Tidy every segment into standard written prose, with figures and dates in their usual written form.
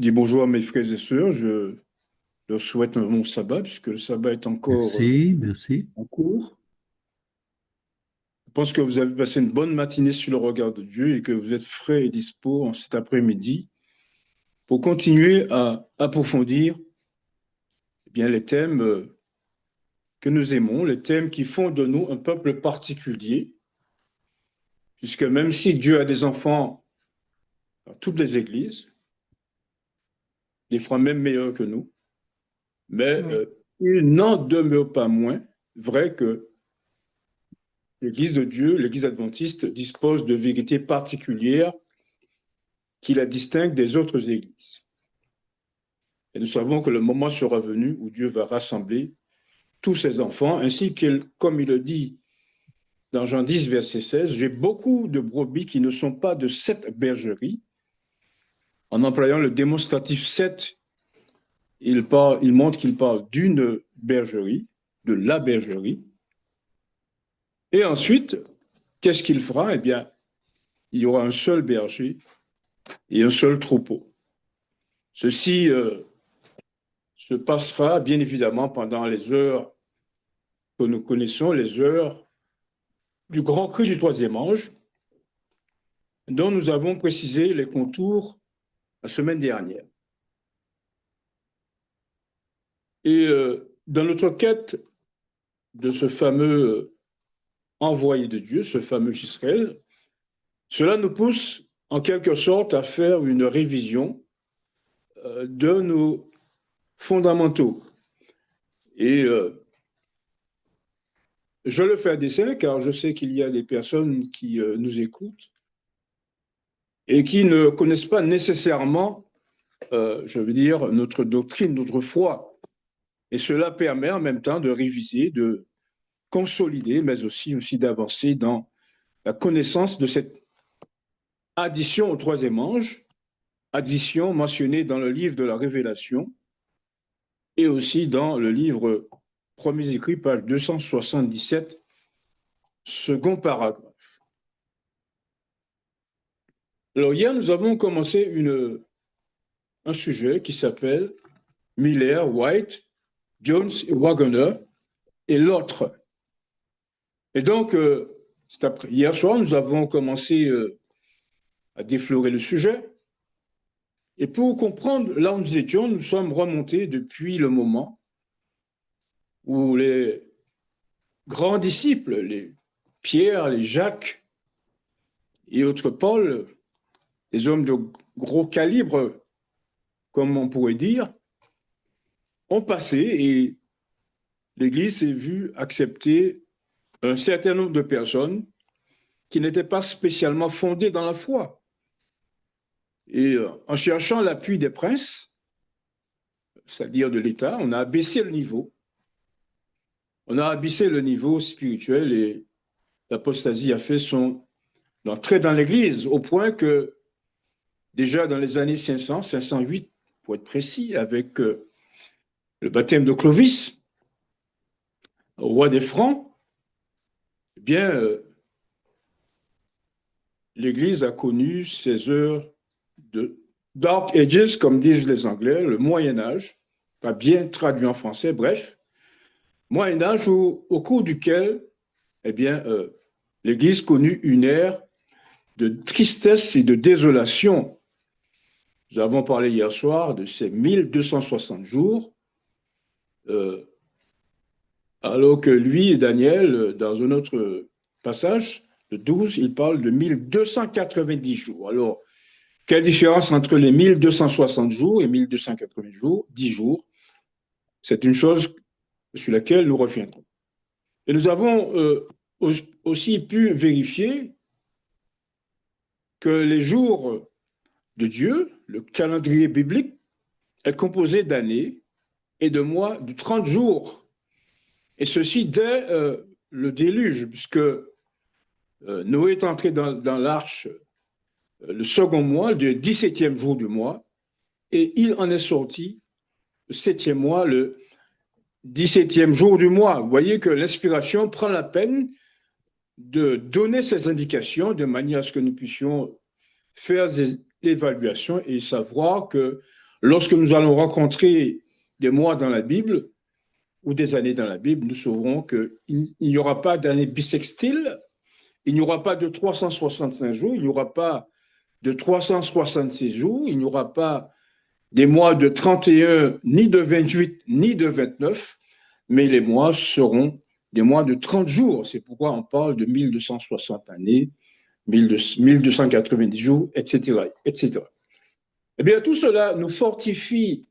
Dis bonjour à mes frères et sœurs. Je leur souhaite un bon sabbat, puisque le sabbat est encore Merci, merci. en cours. Je pense que vous avez passé une bonne matinée sur le regard de Dieu et que vous êtes frais et dispo en cet après-midi pour continuer à approfondir bien, les thèmes que nous aimons, les thèmes qui font de nous un peuple particulier, puisque même si Dieu a des enfants dans toutes les églises, des fois même meilleurs que nous, mais Oui. il n'en demeure pas moins vrai que l'Église de Dieu, l'Église adventiste, dispose de vérités particulières qui la distinguent des autres églises. Et nous savons que le moment sera venu où Dieu va rassembler tous ses enfants, ainsi que, comme il le dit dans Jean 10, verset 16, j'ai beaucoup de brebis qui ne sont pas de cette bergerie. En employant le démonstratif 7, il montre qu'il parle d'une bergerie, de la bergerie. Et ensuite, qu'est-ce qu'il fera? Eh bien, il y aura un seul berger et un seul troupeau. Ceci se passera bien évidemment pendant les heures que nous connaissons, les heures du grand cri du troisième ange, dont nous avons précisé les contours la semaine dernière. Et dans notre quête de ce fameux envoyé de Dieu, ce fameux Israël, cela nous pousse en quelque sorte à faire une révision de nos fondamentaux. Et je le fais à dessein car je sais qu'il y a des personnes qui nous écoutent et qui ne connaissent pas nécessairement, je veux dire, notre doctrine, notre foi. Et cela permet en même temps de réviser, de consolider, mais aussi d'avancer dans la connaissance de cette addition au troisième ange, addition mentionnée dans le livre de la Révélation et aussi dans le livre Premiers écrits, page 277, second paragraphe. Alors hier, nous avons commencé un sujet qui s'appelle Miller, White, Jones et Wagner et l'autre. Et donc, hier soir, nous avons commencé à déflorer le sujet. Et pour comprendre là où nous étions, nous sommes remontés depuis le moment où les grands disciples, les Pierre, les Jacques et autres Paul, des hommes de gros calibre, comme on pourrait dire, ont passé et l'Église s'est vue accepter un certain nombre de personnes qui n'étaient pas spécialement fondées dans la foi. Et en cherchant l'appui des princes, c'est-à-dire de l'État, on a abaissé le niveau. On a abaissé le niveau spirituel et l'apostasie a fait son entrée dans l'Église au point que déjà dans les années 500, 508 pour être précis, avec le baptême de Clovis, roi des Francs, eh bien, l'Église a connu ses heures de Dark Ages, comme disent les Anglais, le Moyen Âge, pas bien traduit en français, bref, Moyen Âge au cours duquel, eh bien, l'Église connut une ère de tristesse et de désolation. Nous avons parlé hier soir de ces 1260 jours, euh, alors que lui et Daniel, dans un autre passage, le 12, il parle de 1290 jours. Alors, quelle différence entre les 1260 jours et 1280 jours, 10 jours? C'est une chose sur laquelle nous reviendrons. Et nous avons aussi pu vérifier que les jours de Dieu, le calendrier biblique, est composé d'années et de mois de 30 jours. Et ceci dès le déluge, puisque Noé est entré dans l'arche le second mois, le 17e jour du mois, et il en est sorti le 7e mois, le 17e jour du mois. Vous voyez que l'inspiration prend la peine de donner ces indications de manière à ce que nous puissions faire des évaluations et savoir que lorsque nous allons rencontrer des mois dans la Bible ou des années dans la Bible, nous saurons qu'il n'y aura pas d'année bissextile, il n'y aura pas de 365 jours, il n'y aura pas de 366 jours, il n'y aura pas des mois de 31, ni de 28, ni de 29, mais les mois seront des mois de 30 jours. C'est pourquoi on parle de 1260 années, 1290 jours, etc., etc. Eh bien, tout cela nous fortifie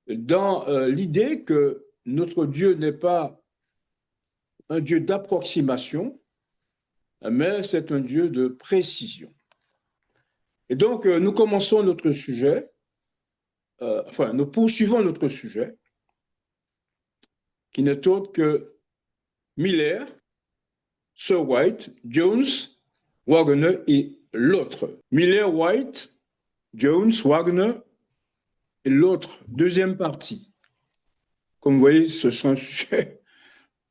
dans l'idée que notre Dieu n'est pas un Dieu d'approximation, mais c'est un Dieu de précision. Et donc, nous commençons notre sujet, nous poursuivons notre sujet, qui n'est autre que Miller, Sir White, Jones, Wagner et l'autre. Miller, White, Jones, Wagner et l'autre, deuxième partie. Comme vous voyez, ce sera un sujet,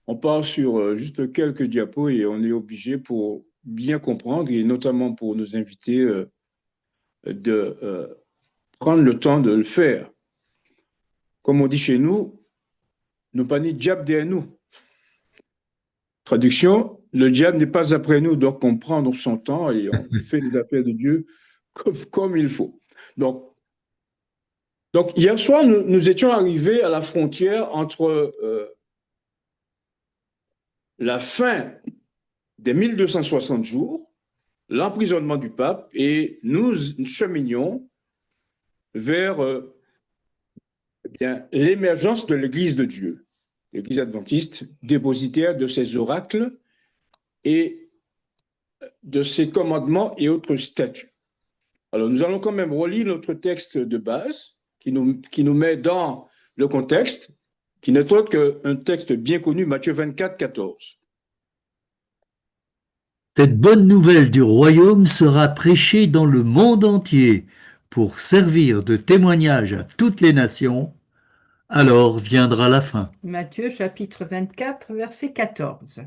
on part sur juste quelques diapos et on est obligé pour bien comprendre et notamment pour nos invités de prendre le temps de le faire. Comme on dit chez nous, nous pas ni diable derrière nous. Traduction, le diable n'est pas après nous, donc on prend son temps et on fait les affaires de Dieu comme il faut. Donc, hier soir, nous étions arrivés à la frontière entre la fin des 1260 jours, l'emprisonnement du pape, et nous cheminions vers l'émergence de l'Église de Dieu, l'Église adventiste, dépositaire de ses oracles et de ses commandements et autres statuts. Alors, nous allons quand même relire notre texte de base qui nous met dans le contexte, qui n'est autre qu'un texte bien connu, Matthieu 24, 14. Cette bonne nouvelle du royaume sera prêchée dans le monde entier pour servir de témoignage à toutes les nations. Alors viendra la fin. Matthieu chapitre 24, verset 14.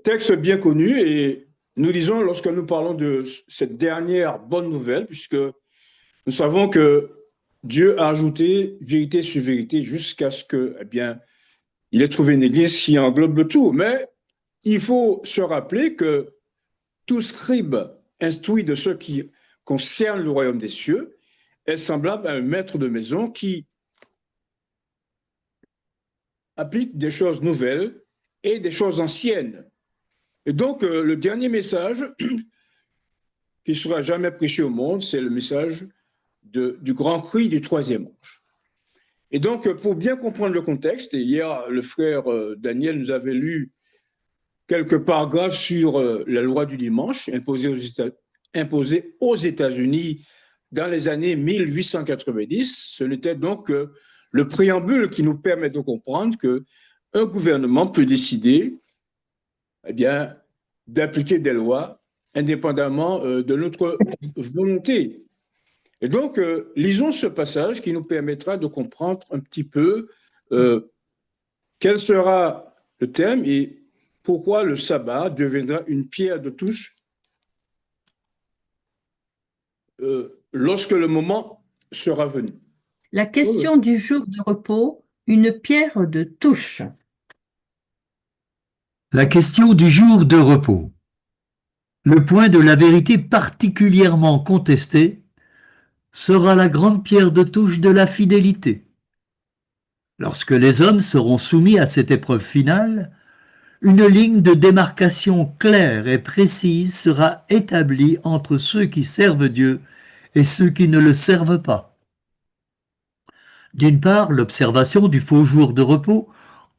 Texte bien connu et nous lisons lorsque nous parlons de cette dernière bonne nouvelle, puisque nous savons que Dieu a ajouté vérité sur vérité jusqu'à ce que, il ait trouvé une église qui englobe le tout. Mais il faut se rappeler que tout scribe instruit de ce qui concerne le royaume des cieux est semblable à un maître de maison qui applique des choses nouvelles et des choses anciennes. Et donc, le dernier message qui ne sera jamais prêché au monde, c'est le message du grand cri du troisième ange. Et donc, pour bien comprendre le contexte, et hier, le frère Daniel nous avait lu quelques paragraphes sur la loi du dimanche imposée aux États-Unis dans les années 1890. Ce n'était donc le préambule qui nous permet de comprendre qu'un gouvernement peut décider d'appliquer des lois indépendamment de notre volonté. Et donc, lisons ce passage qui nous permettra de comprendre un petit peu quel sera le thème et pourquoi le sabbat deviendra une pierre de touche lorsque le moment sera venu. La question du jour de repos, une pierre de touche. La question du jour de repos. Le point de la vérité particulièrement contesté sera la grande pierre de touche de la fidélité. Lorsque les hommes seront soumis à cette épreuve finale, une ligne de démarcation claire et précise sera établie entre ceux qui servent Dieu et ceux qui ne le servent pas. D'une part, l'observation du faux jour de repos,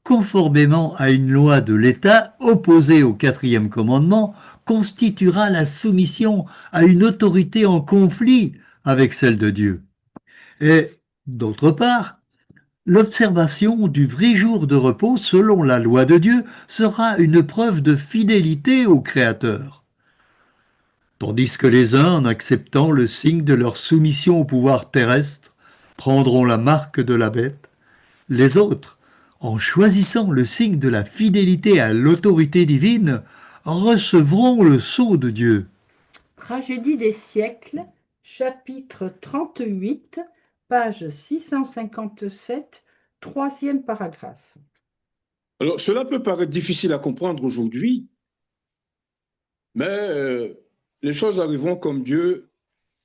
conformément à une loi de l'État opposée au quatrième commandement, constituera la soumission à une autorité en conflit avec celle de Dieu. Et, d'autre part, l'observation du vrai jour de repos selon la loi de Dieu sera une preuve de fidélité au Créateur. Tandis que les uns, en acceptant le signe de leur soumission au pouvoir terrestre, prendront la marque de la bête, les autres, en choisissant le signe de la fidélité à l'autorité divine, recevront le sceau de Dieu. Tragédie des siècles, chapitre 38, page 657, troisième paragraphe. Alors, cela peut paraître difficile à comprendre aujourd'hui, mais les choses arriveront comme Dieu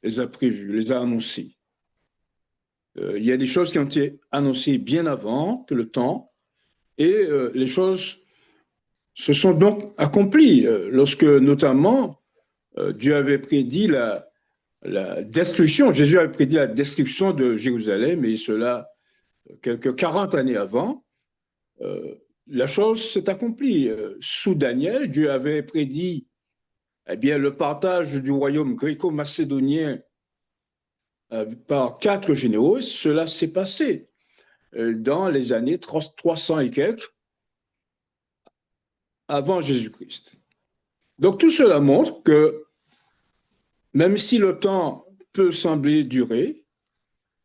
les a prévues, les a annoncées. Il y a des choses qui ont été annoncées bien avant que le temps, et les choses se sont donc accomplies. Lorsque, notamment, Dieu avait prédit la destruction, Jésus avait prédit la destruction de Jérusalem, et cela quelques 40 années avant, la chose s'est accomplie. Sous Daniel, Dieu avait prédit eh bien, le partage du royaume gréco-macédonien par 4 généraux. Cela s'est passé dans les années 300 et quelques avant Jésus-Christ. Donc tout cela montre que même si le temps peut sembler durer,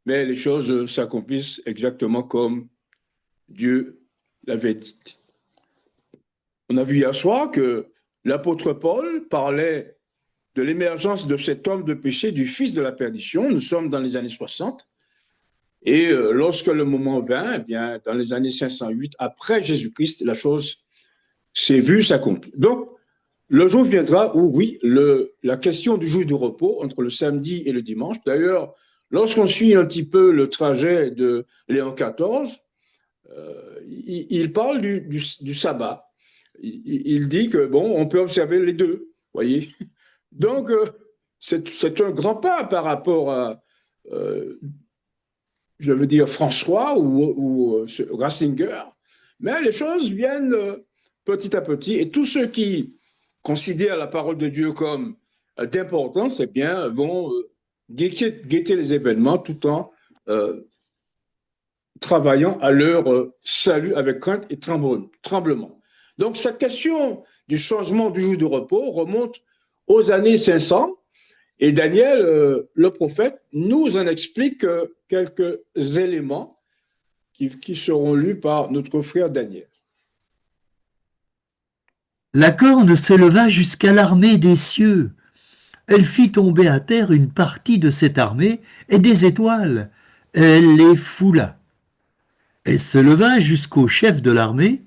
mais les choses s'accomplissent exactement comme Dieu l'avait dit. On a vu hier soir que l'apôtre Paul parlait de l'émergence de cet homme de péché, du fils de la perdition. Nous sommes dans les années 60. Et lorsque le moment vint, eh bien, dans les années 508, après Jésus-Christ, la chose s'est vue s'accomplir. Donc, le jour viendra où, oui, la question du jour de repos entre le samedi et le dimanche. D'ailleurs, lorsqu'on suit un petit peu le trajet de Léon XIV, il parle du sabbat. Il dit que, bon, on peut observer les deux, voyez. Donc, c'est un grand pas par rapport à, je veux dire, François ou Ratzinger. Mais les choses viennent petit à petit. Et tous ceux qui considèrent la parole de Dieu comme d'importance, eh bien, vont guetter les événements tout en travaillant à leur salut avec crainte et tremblement. Donc, cette question du changement du jour de repos remonte aux années 500 et Daniel, le prophète, nous en explique quelques éléments qui seront lus par notre frère Daniel. La corne s'éleva jusqu'à l'armée des cieux. Elle fit tomber à terre une partie de cette armée et des étoiles. Elle les foula. Elle se leva jusqu'au chef de l'armée,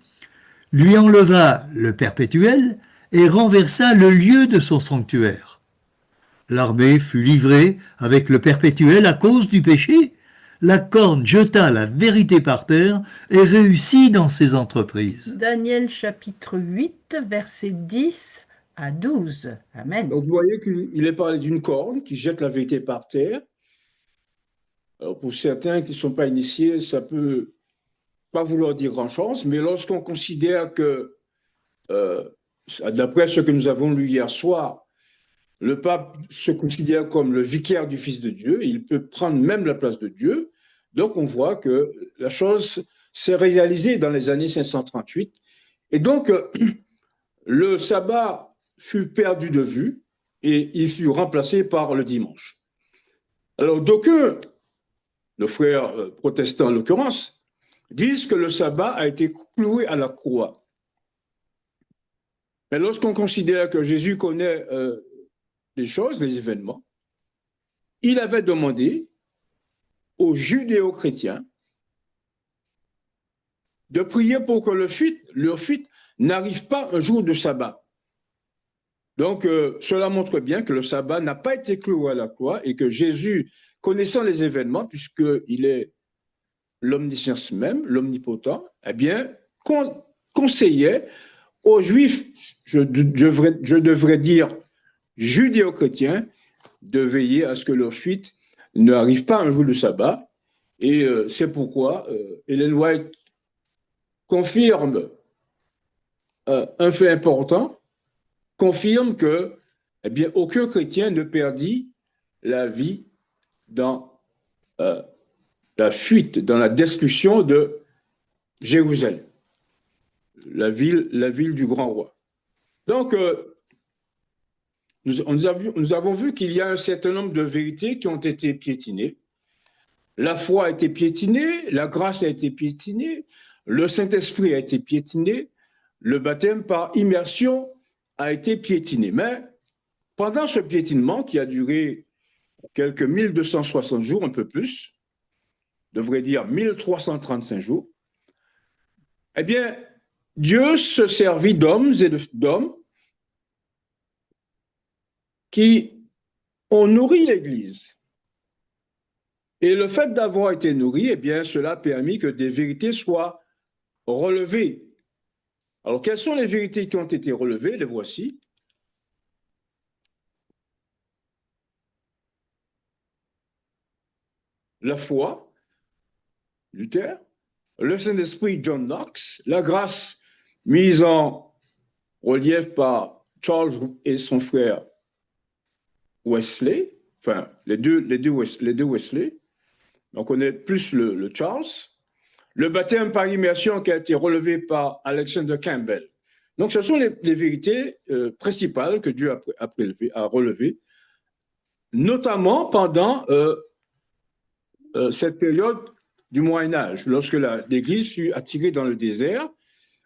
lui enleva le perpétuel et renversa le lieu de son sanctuaire. L'armée fut livrée avec le perpétuel à cause du péché. La corne jeta la vérité par terre et réussit dans ses entreprises. Daniel chapitre 8, versets 10 à 12. Amen. Donc, vous voyez qu'il est parlé d'une corne qui jette la vérité par terre. Alors, pour certains qui ne sont pas initiés, ça peut pas vouloir dire grand-chose, mais lorsqu'on considère que, d'après ce que nous avons lu hier soir, le pape se considère comme le vicaire du Fils de Dieu, il peut prendre même la place de Dieu. Donc, on voit que la chose s'est réalisée dans les années 538. Et donc, le sabbat fut perdu de vue et il fut remplacé par le dimanche. Alors, d'aucuns, nos frères protestants en l'occurrence, disent que le sabbat a été cloué à la croix. Mais lorsqu'on considère que Jésus connaît les choses, les événements, il avait demandé aux judéo-chrétiens de prier pour que leur fuite n'arrive pas un jour de sabbat. Donc, cela montre bien que le sabbat n'a pas été cloué à la croix et que Jésus, connaissant les événements, puisqu'il est l'omniscience même, l'omnipotent, eh bien, conseillait aux Juifs, je devrais dire judéo-chrétiens, de veiller à ce que leur fuite n'arrive pas un jour de sabbat. Et c'est pourquoi Ellen White confirme un fait important, confirme que eh bien, aucun chrétien ne perdit la vie dans la fuite, dans la destruction de Jérusalem, la ville du grand roi. Donc, nous avons vu qu'il y a un certain nombre de vérités qui ont été piétinées. La foi a été piétinée, la grâce a été piétinée, le Saint-Esprit a été piétiné, le baptême par immersion a été piétiné. Mais pendant ce piétinement qui a duré quelques 1260 jours, un peu plus, devrait dire 1335 jours, eh bien, Dieu se servit d'hommes et d'hommes qui ont nourri l'Église. Et le fait d'avoir été nourri, eh bien, cela a permis que des vérités soient relevées. Alors, quelles sont les vérités qui ont été relevées? Les voici. La foi, Luther, le Saint-Esprit, John Knox, la grâce mise en relief par Charles et son frère Wesley, enfin, les deux Wesley. On connaît plus le Charles. Le baptême par immersion qui a été relevé par Alexander Campbell. Donc, ce sont les vérités principales que Dieu a relevées, notamment pendant cette période du Moyen-Âge, lorsque l'Église fut attirée dans le désert,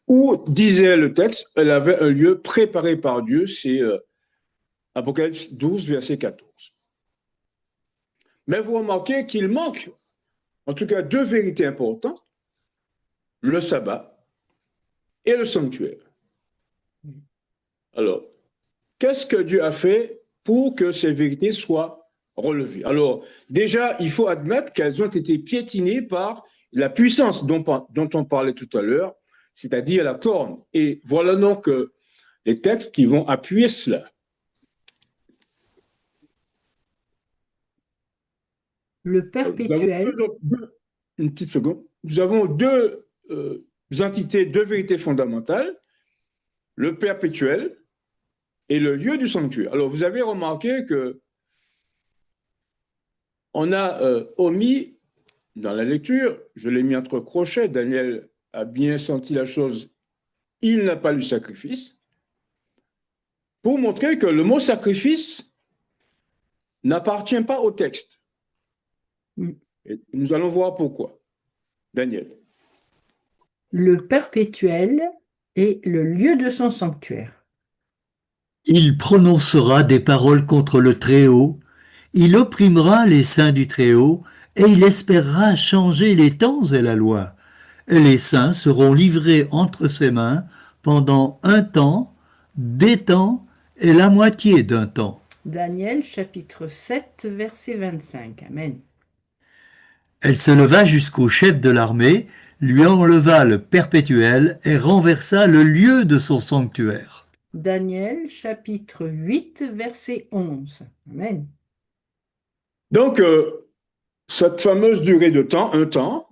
où, disait le texte, elle avait un lieu préparé par Dieu, c'est Apocalypse 12, verset 14. Mais vous remarquez qu'il manque, en tout cas, deux vérités importantes, le sabbat et le sanctuaire. Alors, qu'est-ce que Dieu a fait pour que ces vérités soient relevées? Alors, déjà, il faut admettre qu'elles ont été piétinées par la puissance dont on parlait tout à l'heure, c'est-à-dire la corne. Et voilà donc les textes qui vont appuyer cela. Le perpétuel. Une petite seconde. Nous avons deux entités, deux vérités fondamentales, le perpétuel et le lieu du sanctuaire. Alors, vous avez remarqué que on a omis dans la lecture, je l'ai mis entre crochets, Daniel a bien senti la chose, il n'a pas lu sacrifice, pour montrer que le mot sacrifice n'appartient pas au texte. Et nous allons voir pourquoi. Daniel. Le perpétuel et le lieu de son sanctuaire. Il prononcera des paroles contre le Très-Haut, il opprimera les saints du Très-Haut, et il espérera changer les temps et la loi. Et les saints seront livrés entre ses mains pendant un temps, des temps et la moitié d'un temps. Daniel chapitre 7, verset 25. Amen. Elle se leva jusqu'au chef de l'armée, lui enleva le perpétuel et renversa le lieu de son sanctuaire. Daniel chapitre 8, verset 11. Amen. Donc, cette fameuse durée de temps, un temps,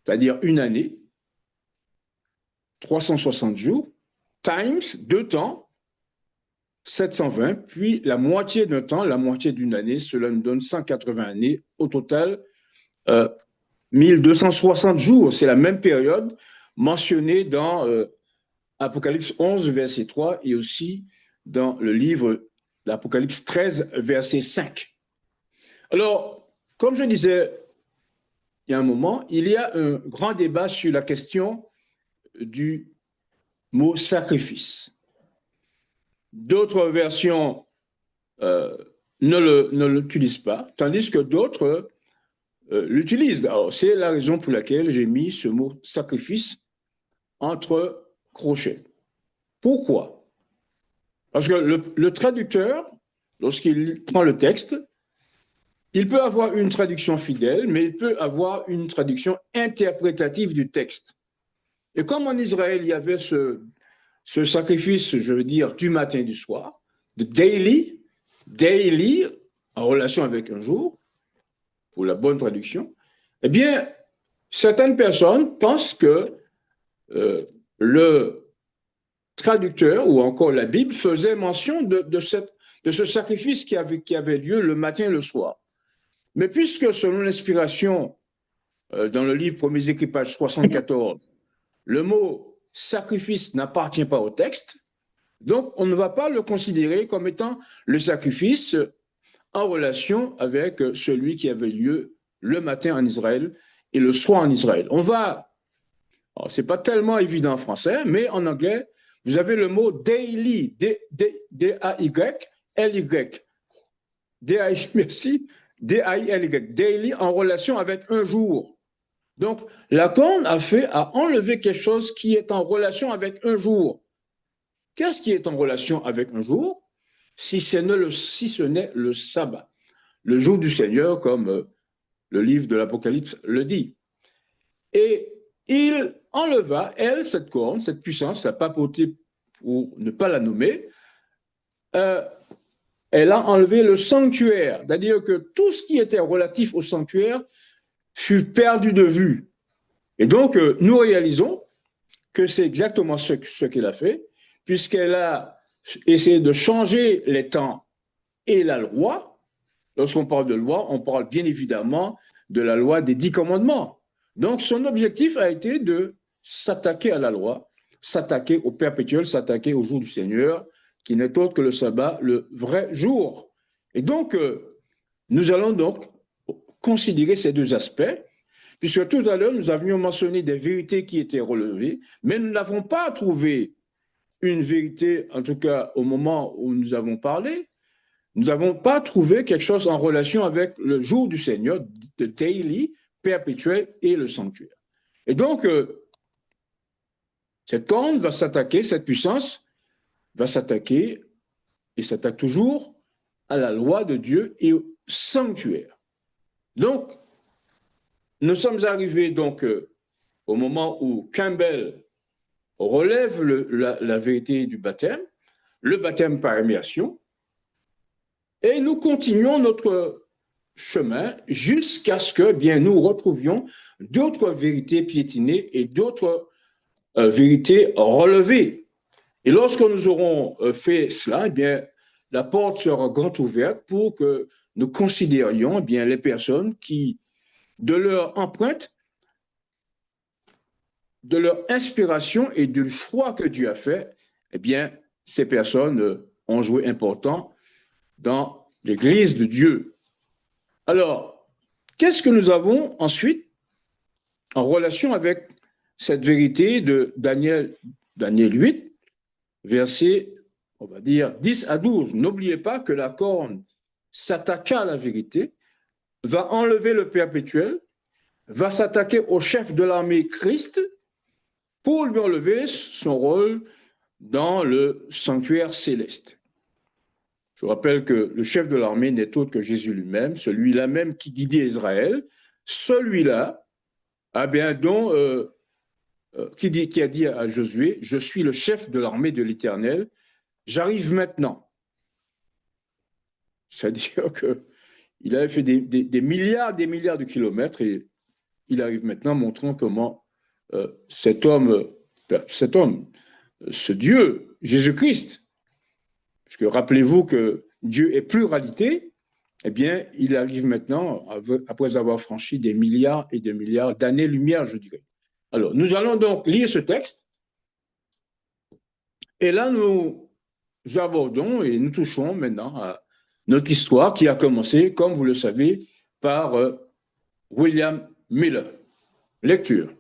c'est-à-dire une année, 360 jours, times, deux temps, 720, puis la moitié d'un temps, la moitié d'une année, cela nous donne 180 années. Au total, 1260 jours. C'est la même période mentionnée dans Apocalypse 11, verset 3, et aussi dans le livre d'Apocalypse 13, verset 5. Alors, comme je disais il y a un moment, il y a un grand débat sur la question du mot sacrifice. D'autres versions ne l'utilisent pas, tandis que d'autres l'utilisent. Alors, c'est la raison pour laquelle j'ai mis ce mot sacrifice entre crochets. Pourquoi? Parce que le traducteur, lorsqu'il prend le texte, il peut avoir une traduction fidèle, mais il peut avoir une traduction interprétative du texte. Et comme en Israël, il y avait ce sacrifice, je veux dire, du matin et du soir, de daily, en relation avec un jour, pour la bonne traduction, eh bien, certaines personnes pensent que le traducteur ou encore la Bible faisait mention de ce sacrifice qui avait lieu le matin et le soir. Mais puisque, selon l'inspiration, dans le livre Premiers Écrits, page 74, le mot sacrifice n'appartient pas au texte, donc on ne va pas le considérer comme étant le sacrifice en relation avec celui qui avait lieu le matin en Israël et le soir en Israël. Ce n'est pas tellement évident en français, mais en anglais, vous avez le mot daily, D-A-Y-L-Y, D-A-I, merci, D-A-I-L-Y, daily en relation avec un jour. Donc, la corne a enlevé quelque chose qui est en relation avec un jour. Qu'est-ce qui est en relation avec un jour si ce n'est le sabbat, le jour du Seigneur, comme le livre de l'Apocalypse le dit. Et il enleva, cette corne, cette puissance, la papauté, pour ne pas la nommer, elle a enlevé le sanctuaire, c'est-à-dire que tout ce qui était relatif au sanctuaire fut perdu de vue. Et donc, nous réalisons que c'est exactement ce qu'elle a fait, puisqu'elle a essayé de changer les temps et la loi. Lorsqu'on parle de loi, on parle bien évidemment de la loi des 10 commandements. Donc, son objectif a été de s'attaquer à la loi, s'attaquer au perpétuel, s'attaquer au jour du Seigneur, qui n'est autre que le sabbat, le vrai jour. Et donc, nous allons donc considérer ces deux aspects, puisque tout à l'heure, nous avions mentionné des vérités qui étaient relevées, mais nous n'avons pas trouvé une vérité, en tout cas au moment où nous avons parlé, nous n'avons pas trouvé quelque chose en relation avec le jour du Seigneur, de daily, perpétuel et le sanctuaire. Et donc, cette corne va s'attaquer, cette puissance va s'attaquer, et s'attaque toujours, à la loi de Dieu et au sanctuaire. Donc, nous sommes arrivés donc au moment où Campbell relève la vérité du baptême, le baptême par immersion, et nous continuons notre chemin jusqu'à ce que bien, nous retrouvions d'autres vérités piétinées et d'autres vérités relevées. Et lorsque nous aurons fait cela, eh bien, la porte sera grand ouverte pour que nous considérions eh bien, les personnes qui, de leur empreinte, de leur inspiration et du choix que Dieu a fait, eh bien, ces personnes ont joué important dans l'Église de Dieu. Alors, qu'est-ce que nous avons ensuite en relation avec cette vérité de Daniel 8, versets, on va dire, 10 à 12. N'oubliez pas que la corne s'attaqua à la vérité, va enlever le perpétuel, va s'attaquer au chef de l'armée Christ pour lui enlever son rôle dans le sanctuaire céleste. Je rappelle que le chef de l'armée n'est autre que Jésus lui-même, celui-là même qui guidait Israël, celui-là, qui a dit à Josué, « Je suis le chef de l'armée de l'Éternel, j'arrive maintenant. » C'est-à-dire qu'il avait fait des milliards de kilomètres et il arrive maintenant montrant comment cet homme, ce Dieu, Jésus-Christ, parce que rappelez-vous que Dieu est pluralité, eh bien, il arrive maintenant, après avoir franchi des milliards et des milliards d'années-lumière, je dirais. Alors, nous allons donc lire ce texte, et là, nous abordons et nous touchons maintenant à notre histoire qui a commencé, comme vous le savez, par William Miller. Lecture.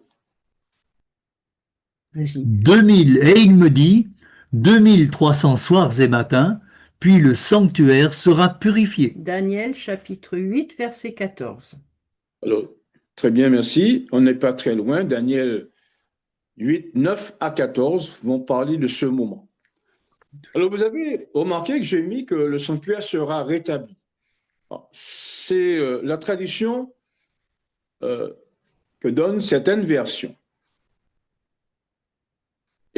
2000, et il me dit, 2300 soirs et matins, puis le sanctuaire sera purifié. Daniel chapitre 8, verset 14. Alors, très bien, merci. On n'est pas très loin. Daniel 8, 9 à 14 vont parler de ce moment. Alors, vous avez remarqué que j'ai mis que le sanctuaire sera rétabli. C'est la tradition que donnent certaines versions.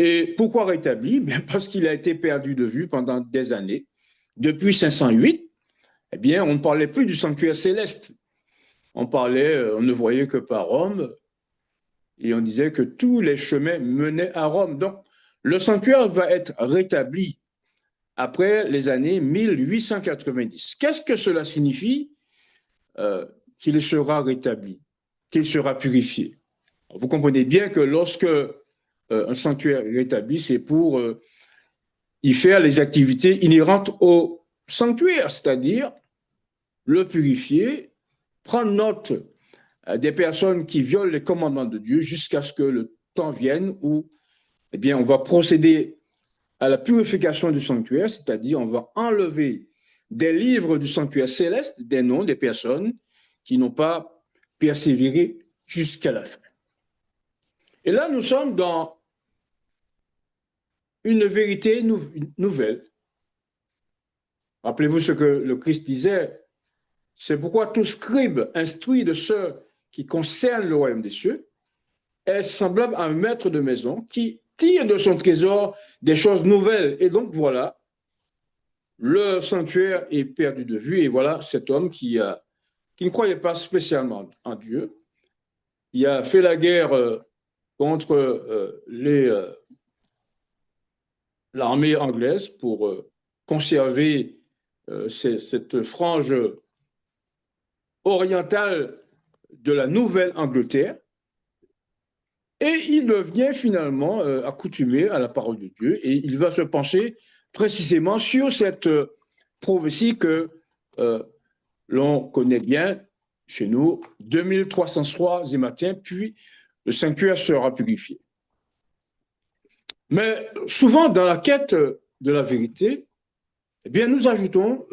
Et pourquoi rétabli? Bien parce qu'il a été perdu de vue pendant des années. Depuis 508, eh bien, on ne parlait plus du sanctuaire céleste. On ne voyait que par Rome, et on disait que tous les chemins menaient à Rome. Donc, le sanctuaire va être rétabli après les années 1890. Qu'est-ce que cela signifie qu'il sera rétabli, qu'il sera purifié? Vous comprenez bien que lorsque un sanctuaire est rétabli, c'est pour y faire les activités inhérentes au sanctuaire, c'est-à-dire le purifier, prendre note des personnes qui violent les commandements de Dieu jusqu'à ce que le temps vienne où eh bien, on va procéder à la purification du sanctuaire, c'est-à-dire on va enlever des livres du sanctuaire céleste des noms des personnes qui n'ont pas persévéré jusqu'à la fin. Et là, nous sommes dans une vérité nouvelle. Rappelez-vous ce que le Christ disait, c'est pourquoi tout scribe instruit de ce qui concerne le royaume des cieux est semblable à un maître de maison qui tire de son trésor des choses nouvelles. Et donc voilà, le sanctuaire est perdu de vue et voilà cet homme qui ne croyait pas spécialement en Dieu. Il a fait la guerre contre l'armée anglaise pour conserver cette frange orientale de la Nouvelle-Angleterre. Et il devient finalement accoutumé à la parole de Dieu et il va se pencher précisément sur cette prophétie que l'on connaît bien chez nous, 2303 matin, puis le sanctuaire sera purifié. Mais souvent, dans la quête de la vérité, eh bien, nous ajoutons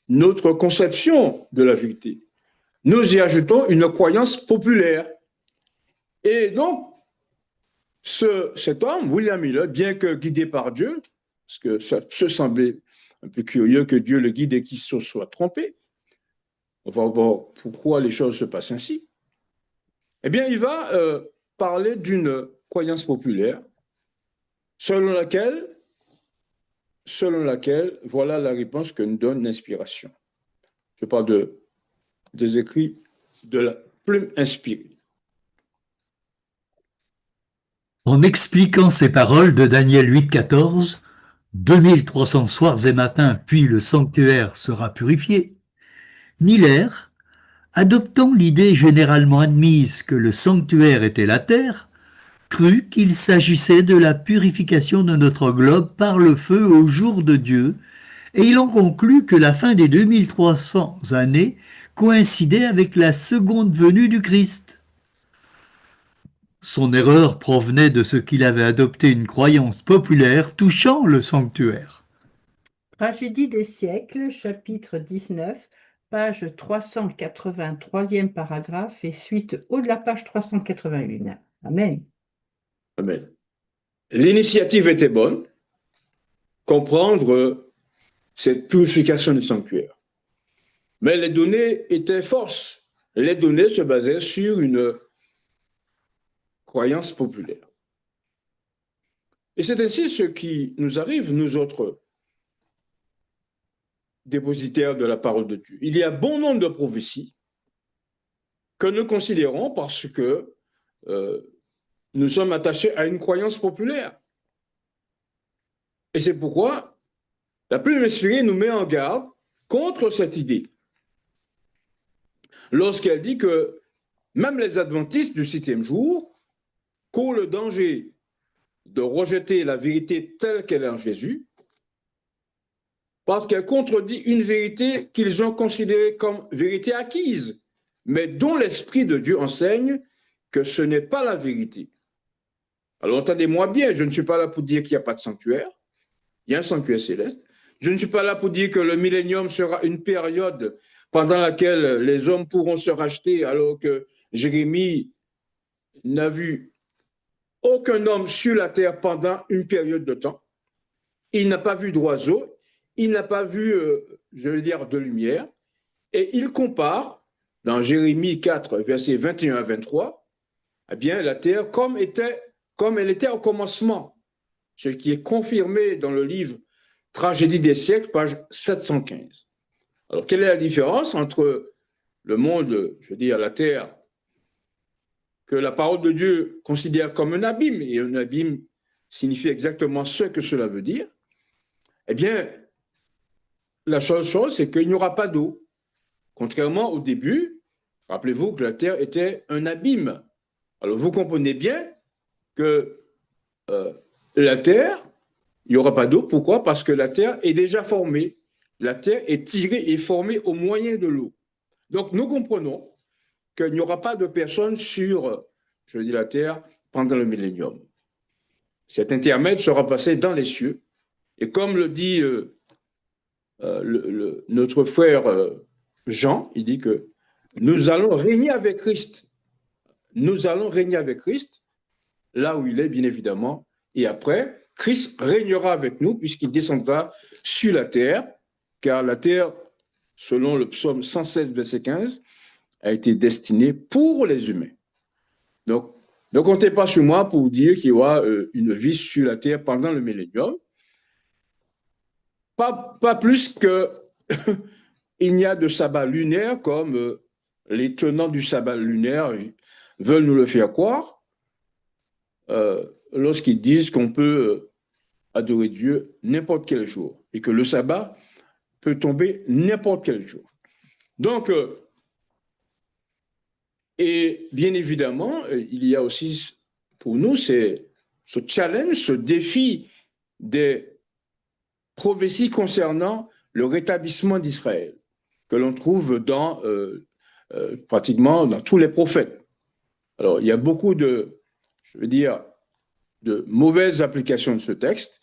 notre conception de la vérité. Nous y ajoutons une croyance populaire. Et donc, cet homme, William Miller, bien que guidé par Dieu, parce que ça se semblait un peu curieux que Dieu le guide et qu'il se soit trompé, on va voir pourquoi les choses se passent ainsi, eh bien, il va parler d'une croyance populaire selon laquelle, voilà la réponse que nous donne l'inspiration. Je parle des écrits de la plume inspirée. En expliquant ces paroles de Daniel 8,14, 2300 soirs et matins, puis le sanctuaire sera purifié, Miller, adoptant l'idée généralement admise que le sanctuaire était la terre, crut qu'il s'agissait de la purification de notre globe par le feu au jour de Dieu, et il en conclut que la fin des 2300 années coïncidait avec la seconde venue du Christ. Son erreur provenait de ce qu'il avait adopté une croyance populaire touchant le sanctuaire. Tragédie des siècles, chapitre 19, page 380, troisième paragraphe et suite haut de la page 381. Amen. Amen. L'initiative était bonne, comprendre cette purification du sanctuaire. Mais les données étaient fausses. Les données se basaient sur une croyance populaire. Et c'est ainsi ce qui nous arrive, nous autres dépositaires de la parole de Dieu. Il y a bon nombre de prophéties que nous considérons parce que nous sommes attachés à une croyance populaire. Et c'est pourquoi la plume inspirée nous met en garde contre cette idée. Lorsqu'elle dit que même les adventistes du 7e jour courent le danger de rejeter la vérité telle qu'elle est en Jésus, parce qu'elle contredit une vérité qu'ils ont considérée comme vérité acquise, mais dont l'Esprit de Dieu enseigne que ce n'est pas la vérité. Alors entendez-moi bien, je ne suis pas là pour dire qu'il n'y a pas de sanctuaire, il y a un sanctuaire céleste. Je ne suis pas là pour dire que le millénium sera une période pendant laquelle les hommes pourront se racheter, alors que Jérémie n'a vu aucun homme sur la terre pendant une période de temps. Il n'a pas vu d'oiseau, il n'a pas vu, je veux dire, de lumière. Et il compare, dans Jérémie 4, versets 21 à 23, eh bien, la terre comme elle était au commencement, ce qui est confirmé dans le livre Tragédie des siècles, page 715. Alors, quelle est la différence entre le monde, je veux dire, la terre, que la parole de Dieu considère comme un abîme, et un abîme signifie exactement ce que cela veut dire, eh bien, la seule chose, c'est qu'il n'y aura pas d'eau. Contrairement au début, rappelez-vous que la terre était un abîme. Alors, vous comprenez bien que la terre, il n'y aura pas d'eau. Pourquoi? Parce que la terre est déjà formée. La terre est tirée et formée au moyen de l'eau. Donc, nous comprenons qu'il n'y aura pas de personnes sur, je dis la terre, pendant le millénium. Cet intermède sera passé dans les cieux. Et comme le dit notre frère Jean, il dit que nous allons régner avec Christ. nous allons régner avec Christ, là où il est, bien évidemment. Et après, Christ régnera avec nous, puisqu'il descendra sur la terre, car la terre, selon le psaume 116, verset 15, a été destinée pour les humains. Donc, ne comptez pas sur moi pour dire qu'il y aura une vie sur la terre pendant le millénium. Pas plus que il n'y a de sabbat lunaire comme les tenants du sabbat lunaire veulent nous le faire croire lorsqu'ils disent qu'on peut adorer Dieu n'importe quel jour et que le sabbat peut tomber n'importe quel jour. Donc, et bien évidemment, il y a aussi pour nous ce challenge, ce défi des prophéties concernant le rétablissement d'Israël que l'on trouve dans pratiquement dans tous les prophètes. Alors, il y a beaucoup de mauvaises applications de ce texte.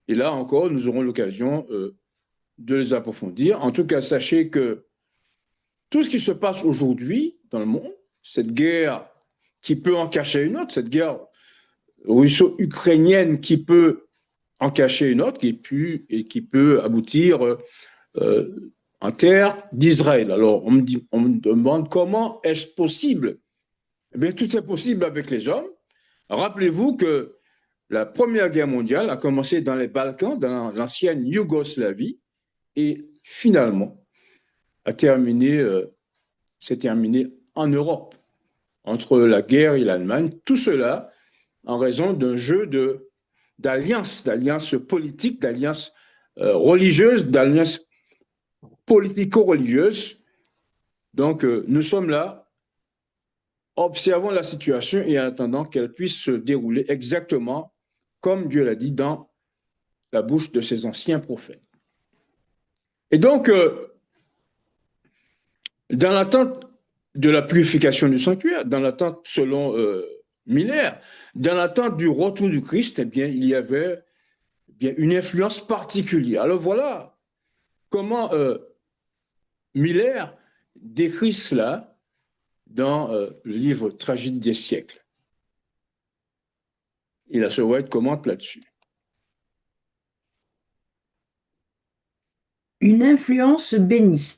Et là encore, nous aurons l'occasion de les approfondir. En tout cas, sachez que tout ce qui se passe aujourd'hui dans le monde, cette guerre qui peut en cacher une autre, cette guerre russo-ukrainienne qui peut en cacher une autre, qui peut aboutir en terre d'Israël. Alors, on me demande comment est-ce possible? Eh bien, tout est possible avec les hommes. Rappelez-vous que la Première Guerre mondiale a commencé dans les Balkans, dans l'ancienne Yougoslavie, et finalement s'est terminé en Europe, entre la guerre et l'Allemagne. Tout cela en raison d'un jeu d'alliances politiques, d'alliances religieuses, d'alliances politico-religieuses. Donc, nous sommes là, observons la situation et en attendant qu'elle puisse se dérouler exactement comme Dieu l'a dit dans la bouche de ses anciens prophètes. Et donc, dans l'attente de la purification du sanctuaire, dans l'attente selon Miller, dans l'attente du retour du Christ, eh bien, il y avait une influence particulière. Alors voilà comment Miller décrit cela dans le livre Tragédie des siècles. Et la sœur White commente là-dessus. Une influence bénie.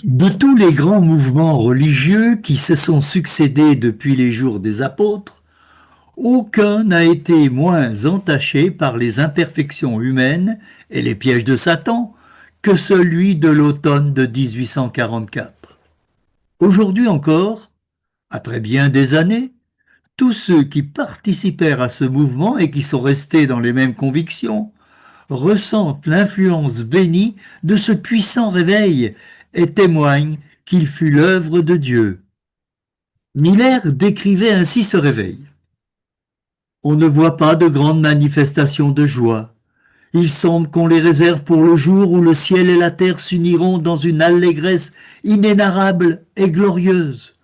De tous les grands mouvements religieux qui se sont succédés depuis les jours des apôtres, aucun n'a été moins entaché par les imperfections humaines et les pièges de Satan que celui de l'automne de 1844. Aujourd'hui encore, après bien des années, tous ceux qui participèrent à ce mouvement et qui sont restés dans les mêmes convictions ressentent l'influence bénie de ce puissant réveil et témoignent qu'il fut l'œuvre de Dieu. Miller décrivait ainsi ce réveil. On ne voit pas de grandes manifestations de joie. Il semble qu'on les réserve pour le jour où le ciel et la terre s'uniront dans une allégresse inénarrable et glorieuse.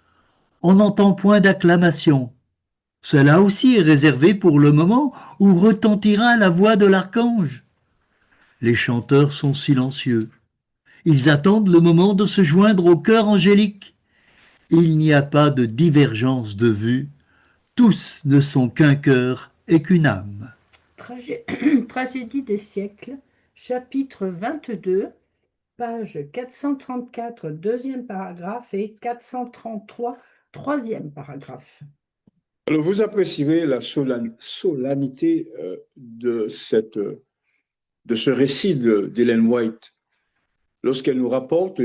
On n'entend point d'acclamation. Cela aussi est réservé pour le moment où retentira la voix de l'archange. Les chanteurs sont silencieux. Ils attendent le moment de se joindre au chœur angélique. Il n'y a pas de divergence de vue. Tous ne sont qu'un cœur et qu'une âme. Tragédie des siècles, chapitre 22, page 434, deuxième paragraphe et 433, troisième paragraphe. Alors, vous apprécierez la solennité de ce récit d'Ellen White lorsqu'elle nous rapporte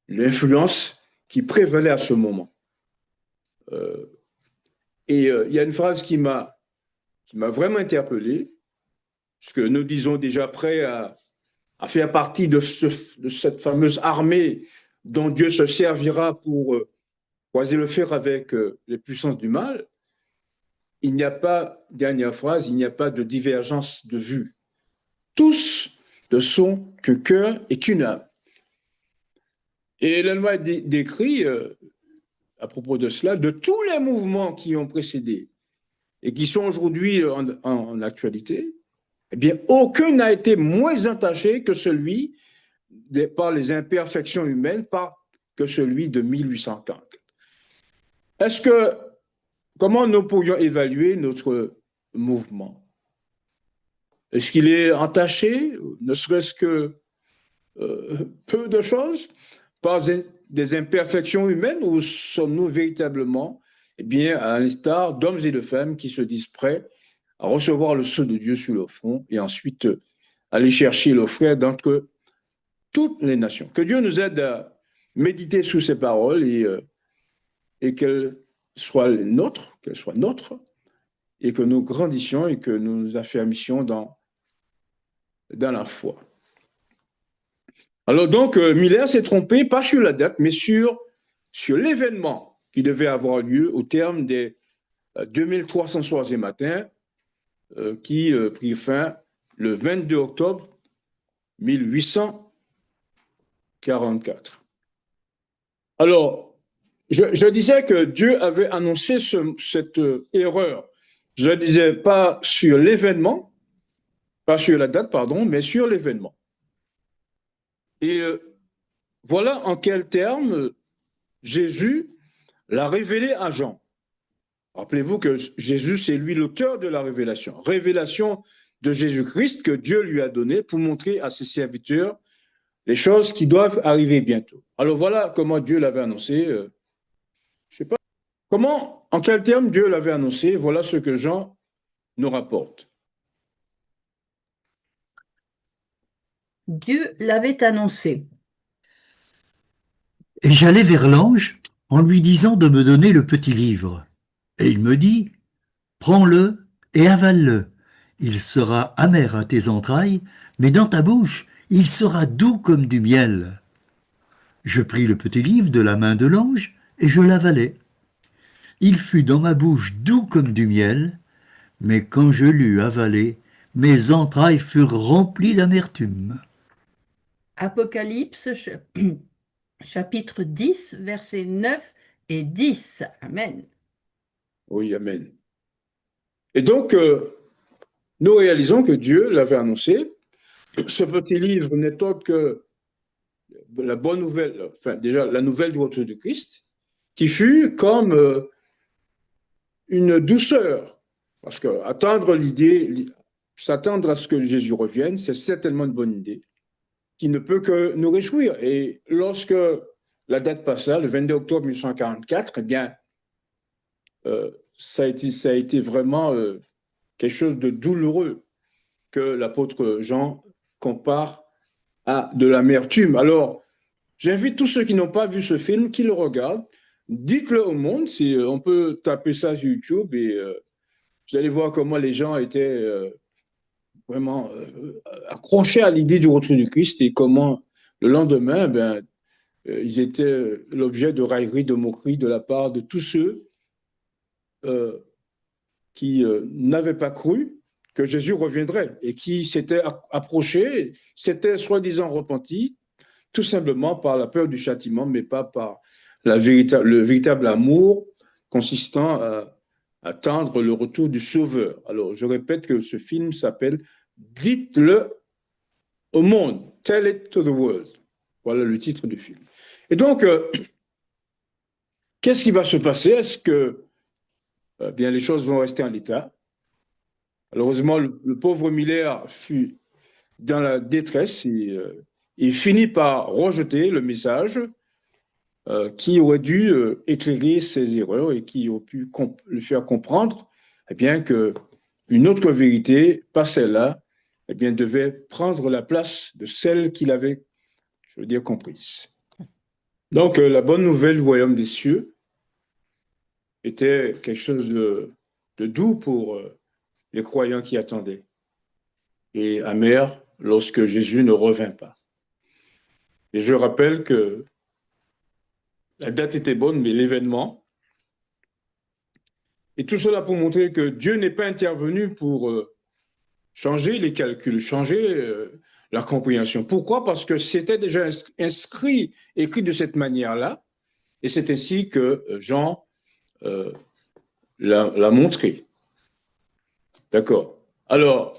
l'influence qui prévalait à ce moment. Il y a une phrase qui m'a vraiment interpellé, puisque nous disons déjà prêts à faire partie de cette fameuse armée dont Dieu se servira pour croiser le fer avec les puissances du mal. Il n'y a pas, dernière phrase, il n'y a pas de divergence de vue. Tous ne sont que cœur et qu'une âme. Et Ellen White décrit, à propos de cela, de tous les mouvements qui ont précédé et qui sont aujourd'hui en actualité, eh bien, aucun n'a été moins entaché que celui par les imperfections humaines, par que celui de 1840. Comment nous pourrions évaluer notre mouvement? Est-ce qu'il est entaché, ne serait-ce que peu de choses, par des imperfections humaines, ou sommes-nous véritablement, eh bien, à l'instar d'hommes et de femmes qui se disent prêts à recevoir le sceau de Dieu sur le front et ensuite aller chercher le frère d'entre toutes les nations? Que Dieu nous aide à méditer sur ces paroles et qu'elles soient nôtres, et que nous grandissions et que nous nous affermissions dans la foi. Alors donc, Miller s'est trompé, pas sur la date, mais sur l'événement qui devait avoir lieu au terme des 2300 soirs et matins qui prit fin le 22 octobre 1844. Alors, je disais que Dieu avait annoncé cette erreur. Je ne disais pas sur l'événement, pas sur la date, pardon, mais sur l'événement. Et voilà en quels termes Jésus l'a révélé à Jean. Rappelez-vous que Jésus, c'est lui l'auteur de la révélation. Révélation de Jésus-Christ que Dieu lui a donnée pour montrer à ses serviteurs les choses qui doivent arriver bientôt. Alors voilà comment Dieu l'avait annoncé. Je sais pas comment, en quels termes Dieu l'avait annoncé. Voilà ce que Jean nous rapporte. Dieu l'avait annoncé. Et j'allai vers l'ange en lui disant de me donner le petit livre. Et il me dit, prends-le et avale-le. Il sera amer à tes entrailles, mais dans ta bouche, il sera doux comme du miel. Je pris le petit livre de la main de l'ange et je l'avalai. Il fut dans ma bouche doux comme du miel, mais quand je l'eus avalé, mes entrailles furent remplies d'amertume. Apocalypse, chapitre 10, versets 9 et 10. Amen. Oui, amen. Et donc, nous réalisons que Dieu l'avait annoncé. Ce petit livre n'est autre que la bonne nouvelle, enfin déjà la nouvelle du retour de Christ, qui fut comme une douceur. Parce que s'attendre à ce que Jésus revienne, c'est certainement une bonne idée, qui ne peut que nous réjouir. Et lorsque la date passa, le 22 octobre 1844, eh bien, ça a été vraiment quelque chose de douloureux que l'apôtre Jean compare à de l'amertume. Alors, j'invite tous ceux qui n'ont pas vu ce film, qui le regardent, dites-le au monde. On peut taper ça sur YouTube et vous allez voir comment les gens étaient vraiment accrochés à l'idée du retour du Christ et comment le lendemain, ils étaient l'objet de railleries, de moqueries de la part de tous ceux qui n'avaient pas cru que Jésus reviendrait et qui s'étaient approchés, s'étaient soi-disant repentis, tout simplement par la peur du châtiment, mais pas par le véritable amour consistant à attendre le retour du Sauveur. Alors, je répète que ce film s'appelle « Dites-le au monde »,« Tell it to the world ». Voilà le titre du film. Et donc, qu'est-ce qui va se passer? Est-ce que bien, les choses vont rester en l'état? Malheureusement, le pauvre Miller fut dans la détresse et il finit par rejeter le message qui aurait dû éclairer ses erreurs et qui aurait pu le faire comprendre eh bien, qu'une autre vérité, pas celle-là, eh bien, devait prendre la place de celle qu'il avait, je veux dire, comprise. Donc, la bonne nouvelle du royaume des cieux était quelque chose de doux pour les croyants qui attendaient et amer lorsque Jésus ne revint pas. Et je rappelle que la date était bonne, mais l'événement, et tout cela pour montrer que Dieu n'est pas intervenu pour changer les calculs, changer la compréhension. Pourquoi? Parce que c'était déjà écrit de cette manière-là, et c'est ainsi que Jean l'a montré. D'accord. Alors,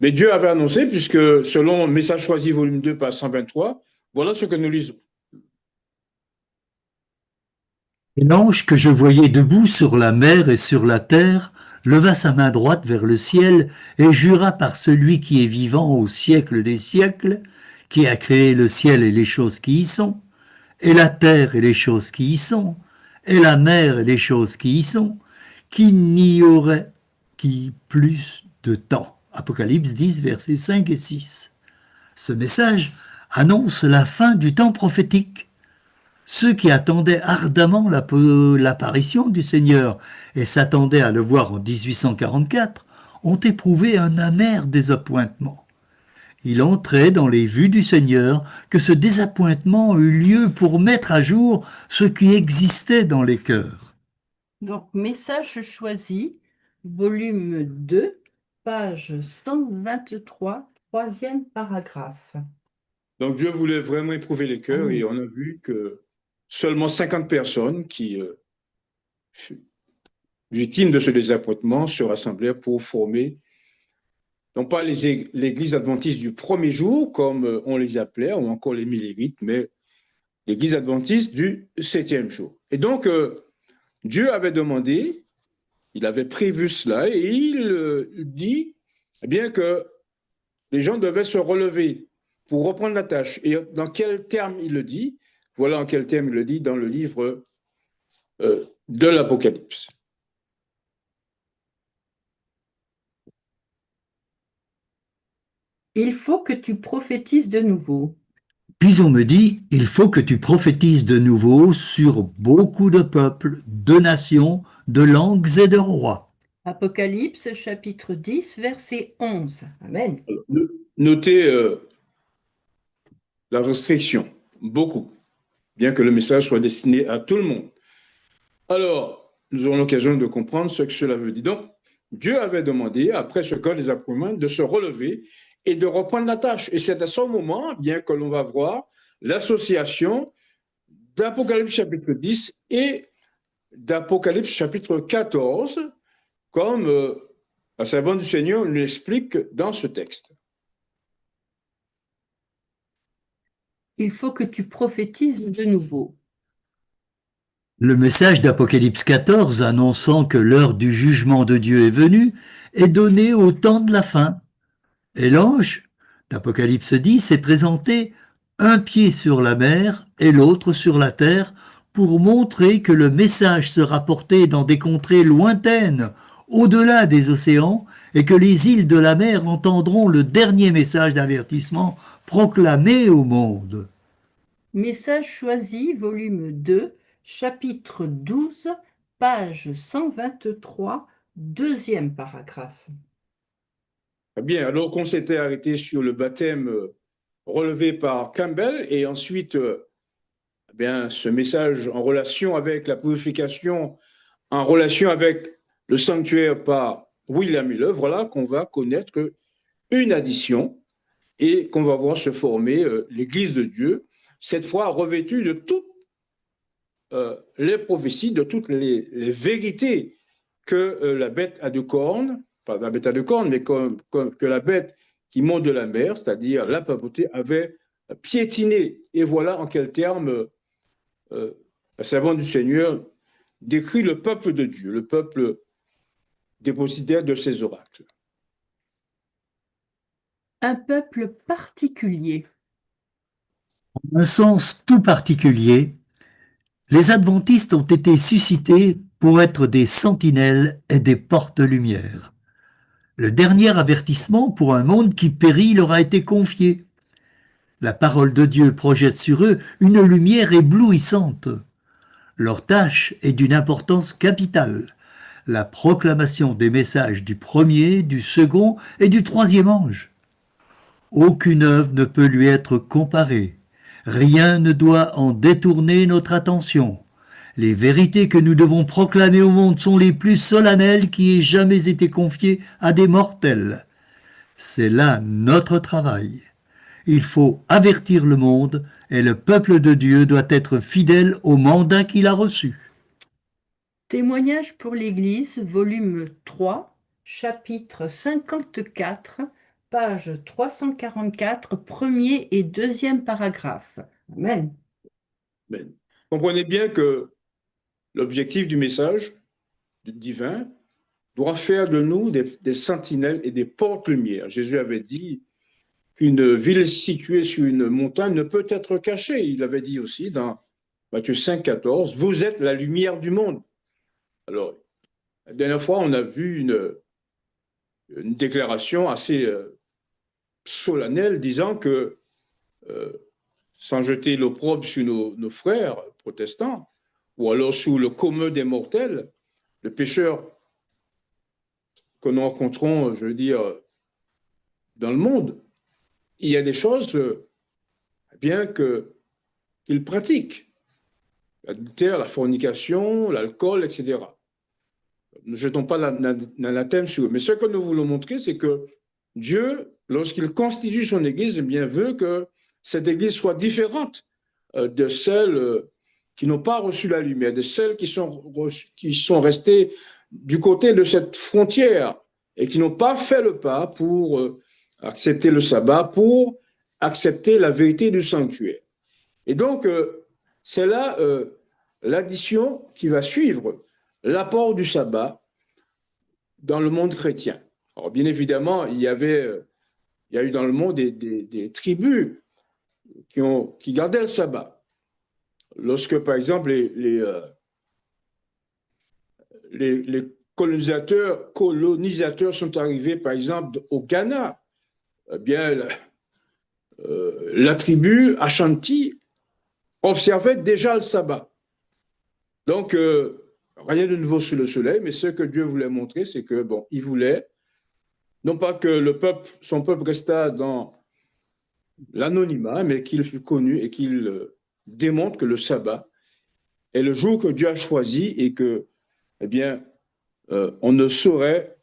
mais Dieu avait annoncé, puisque selon Message choisi, volume 2, page 123, voilà ce que nous lisons. Et l'ange que je voyais debout sur la mer et sur la terre leva sa main droite vers le ciel et jura par celui qui est vivant au siècle des siècles, qui a créé le ciel et les choses qui y sont, et la terre et les choses qui y sont, et la mer et les choses qui y sont, qu'il n'y aurait qui plus de temps. Apocalypse 10, versets 5 et 6. Ce message annonce la fin du temps prophétique. Ceux qui attendaient ardemment l'apparition du Seigneur et s'attendaient à le voir en 1844 ont éprouvé un amer désappointement. Il entrait dans les vues du Seigneur que ce désappointement eut lieu pour mettre à jour ce qui existait dans les cœurs. Donc, message choisi, volume 2, page 123, troisième paragraphe. Donc Dieu voulait vraiment éprouver les cœurs et on a vu que seulement 50 personnes qui furent victimes de ce désappointement se rassemblèrent pour former, non pas l'église adventiste du premier jour, comme on les appelait, ou encore les millérites, mais l'église adventiste du septième jour. Et donc, Dieu avait demandé, il avait prévu cela, et il dit eh bien que les gens devaient se relever pour reprendre la tâche. Et dans quel terme il le dit? Voilà en quel terme il le dit dans le livre de l'Apocalypse. Il faut que tu prophétises de nouveau. Puis on me dit, il faut que tu prophétises de nouveau sur beaucoup de peuples, de nations, de langues et de rois. Apocalypse chapitre 10, verset 11. Amen. Notez la restriction, beaucoup, bien que le message soit destiné à tout le monde. Alors, nous aurons l'occasion de comprendre ce que cela veut dire. Donc, Dieu avait demandé, après ce cas des approuvements, de se relever et de reprendre la tâche. Et c'est à ce moment, bien que l'on va voir l'association d'Apocalypse chapitre 10 et d'Apocalypse chapitre 14, comme la servante du Seigneur nous l'explique dans ce texte. Il faut que tu prophétises de nouveau. Le message d'Apocalypse 14 annonçant que l'heure du jugement de Dieu est venue est donné au temps de la fin. Et l'ange d'Apocalypse 10 est présenté un pied sur la mer et l'autre sur la terre pour montrer que le message sera porté dans des contrées lointaines, au-delà des océans, et que les îles de la mer entendront le dernier message d'avertissement proclamé au monde. Message choisi, volume 2, chapitre 12, page 123, deuxième paragraphe. Bien, alors qu'on s'était arrêté sur le baptême relevé par Campbell et ensuite bien, ce message en relation avec la purification, en relation avec le sanctuaire par William Miller, voilà qu'on va connaître une addition et qu'on va voir se former l'Église de Dieu, cette fois revêtue de toutes les prophéties, de toutes les vérités que la bête a de cornes, pas la bête à deux cornes, mais que la bête qui monte de la mer, c'est-à-dire la papauté, avait piétiné. Et voilà en quels termes la servante du Seigneur décrit le peuple de Dieu, le peuple dépositaire de ses oracles. Un peuple particulier. En un sens tout particulier, les adventistes ont été suscités pour être des sentinelles et des porte-lumière. Le dernier avertissement pour un monde qui périt leur a été confié. La parole de Dieu projette sur eux une lumière éblouissante. Leur tâche est d'une importance capitale, la proclamation des messages du premier, du second et du troisième ange. Aucune œuvre ne peut lui être comparée. Rien ne doit en détourner notre attention. Les vérités que nous devons proclamer au monde sont les plus solennelles qui aient jamais été confiées à des mortels. C'est là notre travail. Il faut avertir le monde et le peuple de Dieu doit être fidèle au mandat qu'il a reçu. Témoignage pour l'Église, volume 3, chapitre 54, page 344, premier et deuxième paragraphe. Amen. Mais comprenez bien que l'objectif du message divin doit faire de nous des sentinelles et des portes-lumière. Jésus avait dit qu'une ville située sur une montagne ne peut être cachée. Il avait dit aussi dans Matthieu 5, 14, vous êtes la lumière du monde. Alors, la dernière fois, on a vu une déclaration assez solennelle disant que, sans jeter l'opprobre sur nos frères protestants, ou alors sous le commun des mortels, le pécheur que nous rencontrons, je veux dire, dans le monde, il y a des choses bien qu'ils pratiquent. L'adultère, la fornication, l'alcool, etc. Ne jetons pas l'anathème sur eux. Mais ce que nous voulons montrer, c'est que Dieu, lorsqu'il constitue son Église, eh bien, veut que cette Église soit différente de celles qui n'ont pas reçu la lumière, de celles qui sont restées du côté de cette frontière et qui n'ont pas fait le pas pour accepter le sabbat, pour accepter la vérité du sanctuaire. Et donc, c'est là l'addition qui va suivre l'apport du sabbat dans le monde chrétien. Alors, bien évidemment, il y a eu dans le monde des tribus qui gardaient le sabbat. Lorsque, par exemple, les colonisateurs sont arrivés, par exemple, au Ghana, eh bien, la tribu Ashanti observait déjà le sabbat. Donc, rien de nouveau sous le soleil, mais ce que Dieu voulait montrer, c'est que, bon, il voulait, non pas que son peuple restât dans l'anonymat, mais qu'il fût connu et qu'il démontre que le sabbat est le jour que Dieu a choisi et que, eh bien, on ne saurait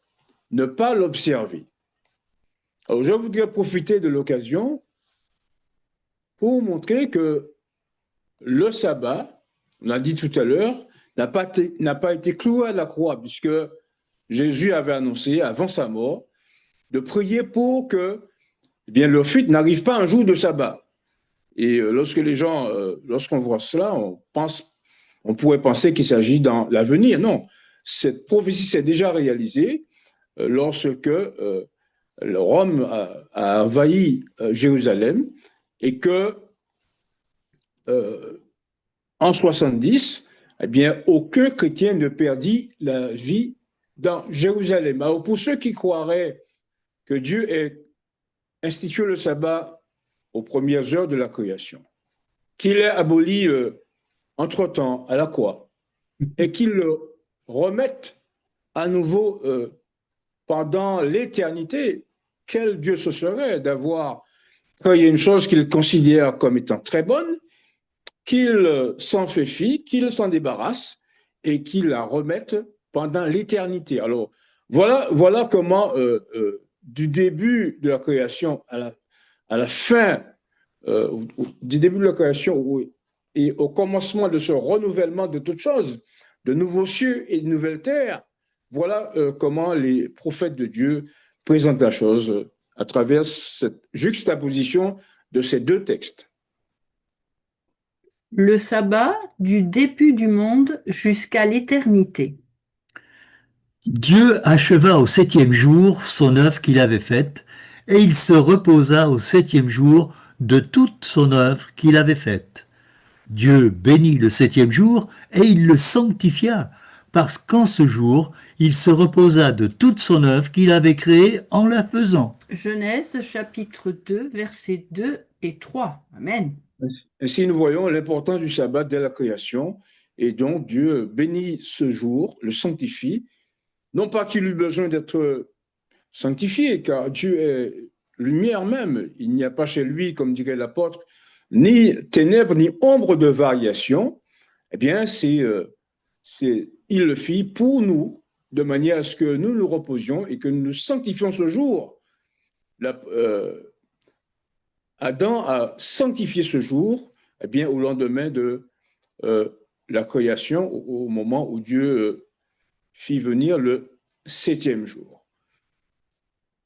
ne pas l'observer. Alors, je voudrais profiter de l'occasion pour montrer que le sabbat, on l'a dit tout à l'heure, n'a pas été cloué à la croix, puisque Jésus avait annoncé, avant sa mort, de prier pour que eh bien, leur fuite n'arrive pas un jour de sabbat. Et lorsque les gens, lorsqu'on voit cela, on pourrait penser qu'il s'agit dans l'avenir. Non, cette prophétie s'est déjà réalisée lorsque Rome a envahi Jérusalem et que en 70, eh bien, aucun chrétien ne perdit la vie dans Jérusalem. Alors, pour ceux qui croiraient que Dieu ait institué le sabbat aux premières heures de la création, qu'il ait aboli entre-temps à la croix et qu'il le remette à nouveau pendant l'éternité, quel Dieu ce serait d'avoir créé une chose qu'il considère comme étant très bonne, qu'il s'en fait fi, qu'il s'en débarrasse et qu'il la remette pendant l'éternité. Alors, voilà comment, du début de la création à la fin, du début de la création et au commencement de ce renouvellement de toutes choses, de nouveaux cieux et de nouvelles terres, voilà comment les prophètes de Dieu présentent la chose à travers cette juxtaposition de ces deux textes. Le sabbat du début du monde jusqu'à l'éternité. Dieu acheva au septième jour son œuvre qu'il avait faite, et il se reposa au septième jour de toute son œuvre qu'il avait faite. Dieu bénit le septième jour, et il le sanctifia, parce qu'en ce jour, il se reposa de toute son œuvre qu'il avait créée en la faisant. Genèse chapitre 2, versets 2 et 3. Amen. Ainsi, nous voyons l'importance du sabbat dès la création, et donc Dieu bénit ce jour, le sanctifie, non pas qu'il eut besoin d'être sanctifié, car Dieu est lumière même. Il n'y a pas chez lui, comme dirait l'apôtre, ni ténèbres, ni ombre de variation. Eh bien, il le fit pour nous, de manière à ce que nous nous reposions et que nous nous sanctifions ce jour. Adam a sanctifié ce jour, eh bien, au lendemain de la création, au moment où Dieu fit venir le septième jour.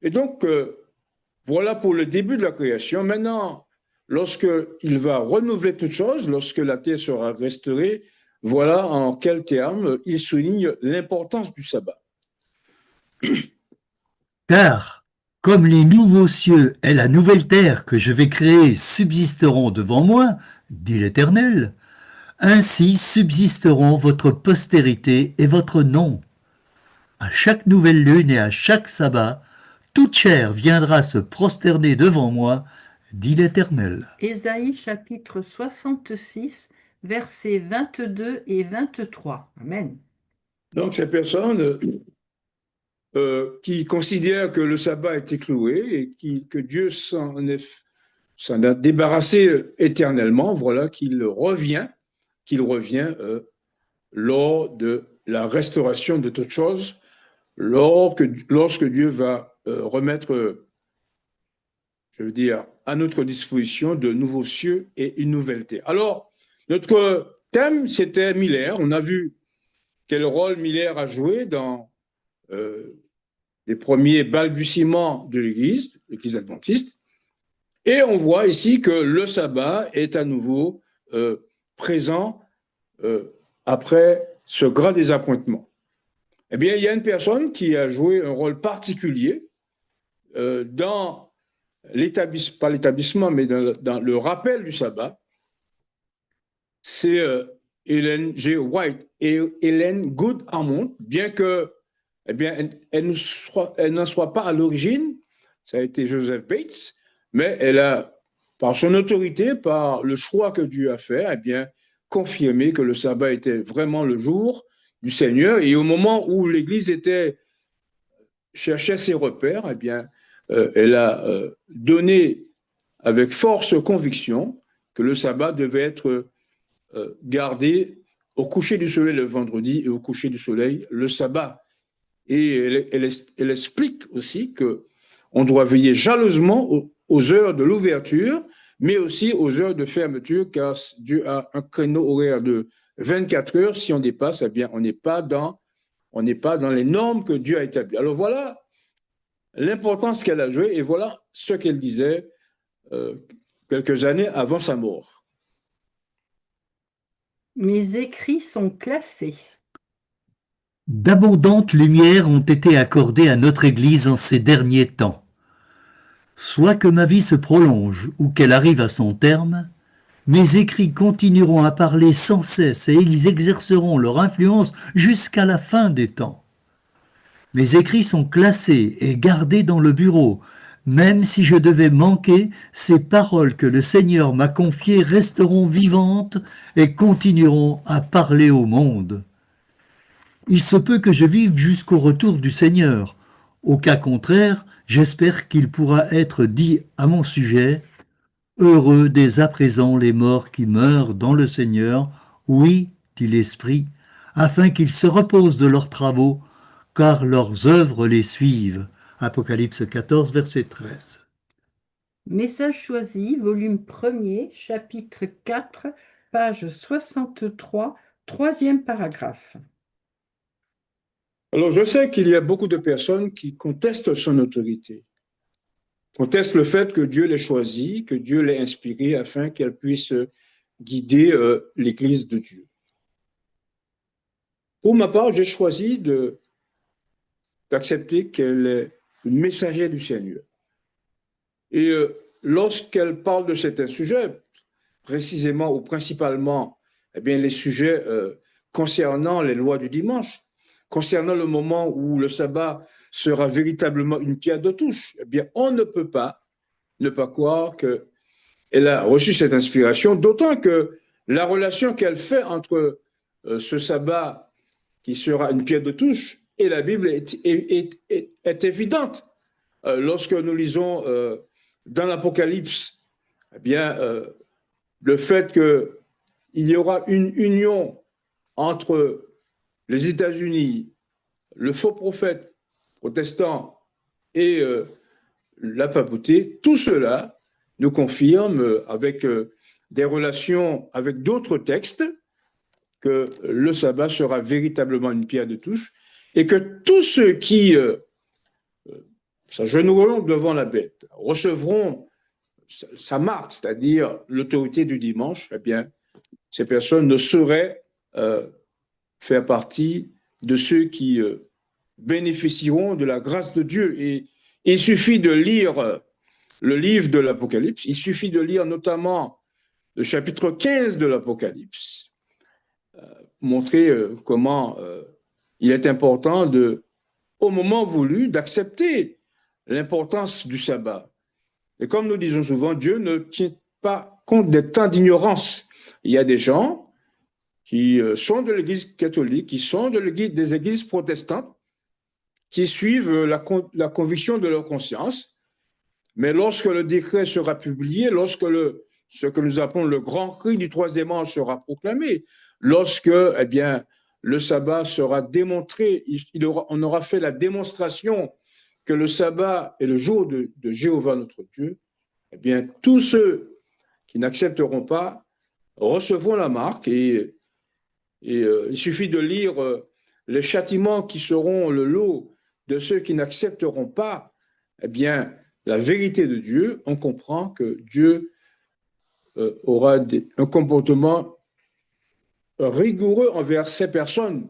Et donc, voilà pour le début de la création. Maintenant, lorsqu'il va renouveler toutes choses, lorsque la terre sera restaurée, voilà en quels termes il souligne l'importance du sabbat. Car, comme les nouveaux cieux et la nouvelle terre que je vais créer subsisteront devant moi, dit l'Éternel, ainsi subsisteront votre postérité et votre nom. À chaque nouvelle lune et à chaque sabbat, toute chair viendra se prosterner devant moi, dit l'Éternel. Ésaïe chapitre 66, versets 22 et 23. Amen. Donc, ces personnes qui considèrent que le sabbat a été cloué et que Dieu s'en a débarrassé éternellement, voilà qu'il revient lors de la restauration de toutes choses, lorsque Dieu va remettre, je veux dire, à notre disposition de nouveaux cieux et une nouvelle terre. Alors, notre thème, c'était Miller. On a vu quel rôle Miller a joué dans les premiers balbutiements de l'Église adventiste. Et on voit ici que le sabbat est à nouveau présent après ce grand désappointement. Eh bien, il y a une personne qui a joué un rôle particulier dans pas l'établissement, mais dans le rappel du sabbat. C'est Ellen G. White et Ellen Good Hammond, bien que elle n'en soit pas à l'origine, ça a été Joseph Bates, mais elle a, par son autorité, par le choix que Dieu a fait, confirmé que le sabbat était vraiment le jour du Seigneur. Et au moment où l'Église cherchait ses repères, elle a donné avec force conviction que le sabbat devait être gardé au coucher du soleil le vendredi et au coucher du soleil le sabbat. Et elle explique aussi qu'on doit veiller jalousement aux heures de l'ouverture, mais aussi aux heures de fermeture, car Dieu a un créneau horaire de 24 heures. Si on dépasse, on n'est pas dans les normes que Dieu a établies. Alors voilà l'importance qu'elle a jouée et voilà ce qu'elle disait quelques années avant sa mort. Mes écrits sont classés. D'abondantes lumières ont été accordées à notre Église en ces derniers temps. Soit que ma vie se prolonge ou qu'elle arrive à son terme, mes écrits continueront à parler sans cesse et ils exerceront leur influence jusqu'à la fin des temps. Mes écrits sont classés et gardés dans le bureau. Même si je devais manquer, ces paroles que le Seigneur m'a confiées resteront vivantes et continueront à parler au monde. Il se peut que je vive jusqu'au retour du Seigneur. Au cas contraire, j'espère qu'il pourra être dit à mon sujet « Heureux dès à présent les morts qui meurent dans le Seigneur, oui, dit l'Esprit, afin qu'ils se reposent de leurs travaux, car leurs œuvres les suivent. » Apocalypse 14, verset 13. Message choisi, volume 1er, chapitre 4, page 63, troisième paragraphe. Alors, je sais qu'il y a beaucoup de personnes qui contestent son autorité, contestent le fait que Dieu l'ait choisi, que Dieu l'ait inspiré afin qu'elle puisse guider l'Église de Dieu. Pour ma part, j'ai choisi d'accepter qu'elle est une messagère du Seigneur. Et lorsqu'elle parle de certains sujets, précisément ou principalement, les sujets concernant les lois du dimanche, concernant le moment où le sabbat sera véritablement une pierre de touche, on ne peut pas ne pas croire qu'elle a reçu cette inspiration, d'autant que la relation qu'elle fait entre ce sabbat qui sera une pierre de touche et la Bible est évidente. Lorsque nous lisons dans l'Apocalypse, le fait qu'il y aura une union entre les États-Unis, le faux prophète protestant et la papauté, tout cela nous confirme avec des relations avec d'autres textes que le sabbat sera véritablement une pierre de touche et que tous ceux qui s'agenouilleront devant la bête recevront sa marque, c'est-à-dire l'autorité du dimanche, ces personnes ne sauraient faire partie de ceux qui bénéficieront de la grâce de Dieu. Et il suffit de lire le livre de l'Apocalypse, il suffit de lire notamment le chapitre 15 de l'Apocalypse, montrer comment il est important au moment voulu, d'accepter l'importance du sabbat. Et comme nous disons souvent, Dieu ne tient pas compte des temps d'ignorance. Il y a des gens qui sont de l'Église catholique, qui sont des églises protestantes, qui suivent la conviction de leur conscience. Mais lorsque le décret sera publié, lorsque ce que nous appelons le grand cri du troisième ange sera proclamé, lorsque le sabbat sera démontré, on aura fait la démonstration que le sabbat est le jour de Jéhovah notre Dieu, tous ceux qui n'accepteront pas recevront la marque et il suffit de lire les châtiments qui seront le lot de ceux qui n'accepteront pas la vérité de Dieu. On comprend que Dieu aura un comportement rigoureux envers ces personnes.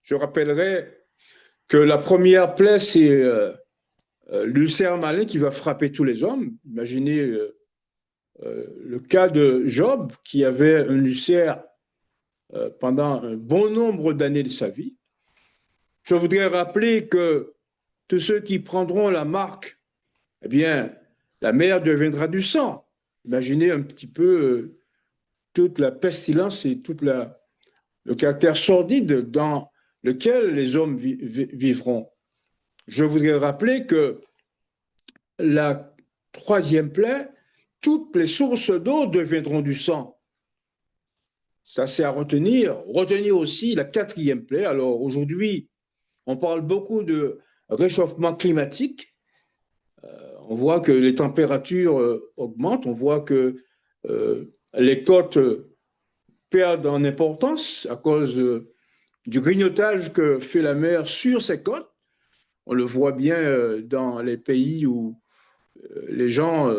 Je rappellerai que la première plaie, c'est l'ulcère malin qui va frapper tous les hommes. Imaginez le cas de Job, qui avait un ulcère pendant un bon nombre d'années de sa vie. Je voudrais rappeler que tous ceux qui prendront la marque, la mer deviendra du sang. Imaginez un petit peu toute la pestilence et tout le caractère sordide dans lequel les hommes vivront. Je voudrais rappeler que la troisième plaie, toutes les sources d'eau deviendront du sang. Ça, c'est à retenir. Retenir aussi la quatrième plaie. Alors aujourd'hui, on parle beaucoup de réchauffement climatique. On voit que les températures augmentent, on voit que les côtes perdent en importance à cause du grignotage que fait la mer sur ces côtes. On le voit bien dans les pays où les gens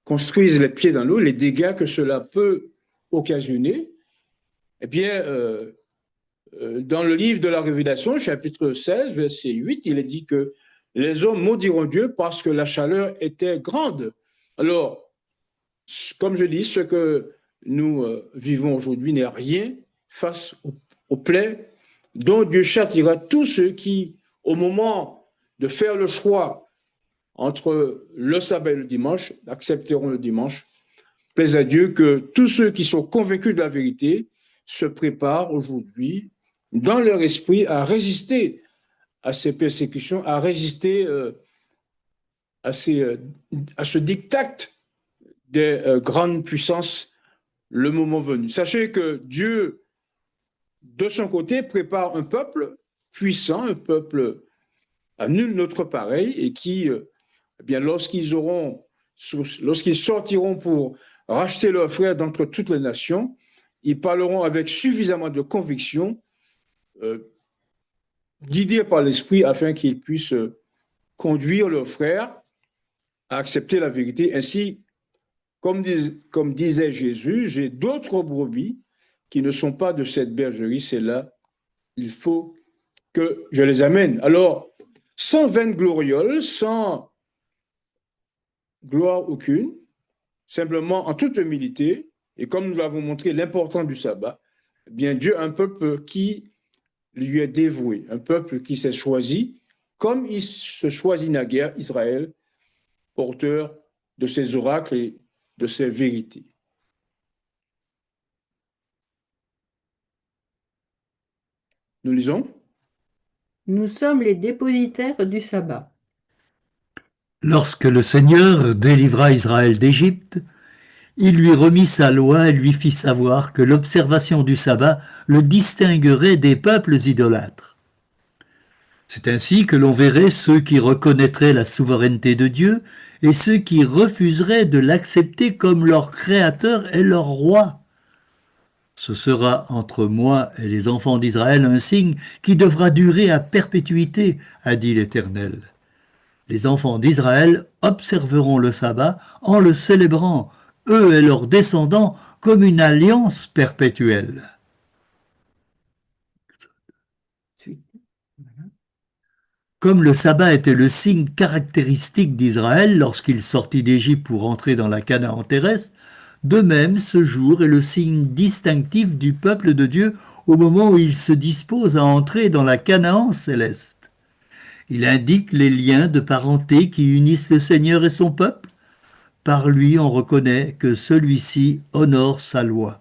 construisent les pieds dans l'eau, les dégâts que cela peut occasionner. Dans le livre de la Révélation, chapitre 16, verset 8, il est dit que les hommes maudiront Dieu parce que la chaleur était grande. Alors, comme je dis, ce que nous vivons aujourd'hui n'est rien face aux plaies dont Dieu châtira tous ceux qui, au moment de faire le choix entre le sabbat et le dimanche, accepteront le dimanche. Plaise à Dieu que tous ceux qui sont convaincus de la vérité se préparent aujourd'hui dans leur esprit à résister à ces persécutions, à résister à ce diktat des grandes puissances le moment venu. Sachez que Dieu, de son côté, prépare un peuple puissant, un peuple à nul autre pareil, et qui, lorsqu'ils sortiront pour racheter leurs frères d'entre toutes les nations, ils parleront avec suffisamment de conviction, guidés par l'Esprit, afin qu'ils puissent conduire leurs frères à accepter la vérité. Ainsi, comme disait Jésus, j'ai d'autres brebis qui ne sont pas de cette bergerie, c'est là, il faut que je les amène. Alors, sans vaine gloriole, sans gloire aucune, simplement en toute humilité, et comme nous l'avons montré l'importance du sabbat, Dieu a un peuple qui lui est dévoué, un peuple qui s'est choisi, comme il se choisit naguère, Israël, porteur de ses oracles et de ses vérités. Nous lisons. Nous sommes les dépositaires du sabbat. Lorsque le Seigneur délivra Israël d'Égypte, il lui remit sa loi et lui fit savoir que l'observation du sabbat le distinguerait des peuples idolâtres. C'est ainsi que l'on verrait ceux qui reconnaîtraient la souveraineté de Dieu et ceux qui refuseraient de l'accepter comme leur créateur et leur roi. Ce sera entre moi et les enfants d'Israël un signe qui devra durer à perpétuité, a dit l'Éternel. Les enfants d'Israël observeront le sabbat en le célébrant, eux et leurs descendants, comme une alliance perpétuelle. Comme le sabbat était le signe caractéristique d'Israël lorsqu'il sortit d'Égypte pour entrer dans la Canaan terrestre, de même ce jour est le signe distinctif du peuple de Dieu au moment où il se dispose à entrer dans la Canaan céleste. Il indique les liens de parenté qui unissent le Seigneur et son peuple. Par lui, on reconnaît que celui-ci honore sa loi.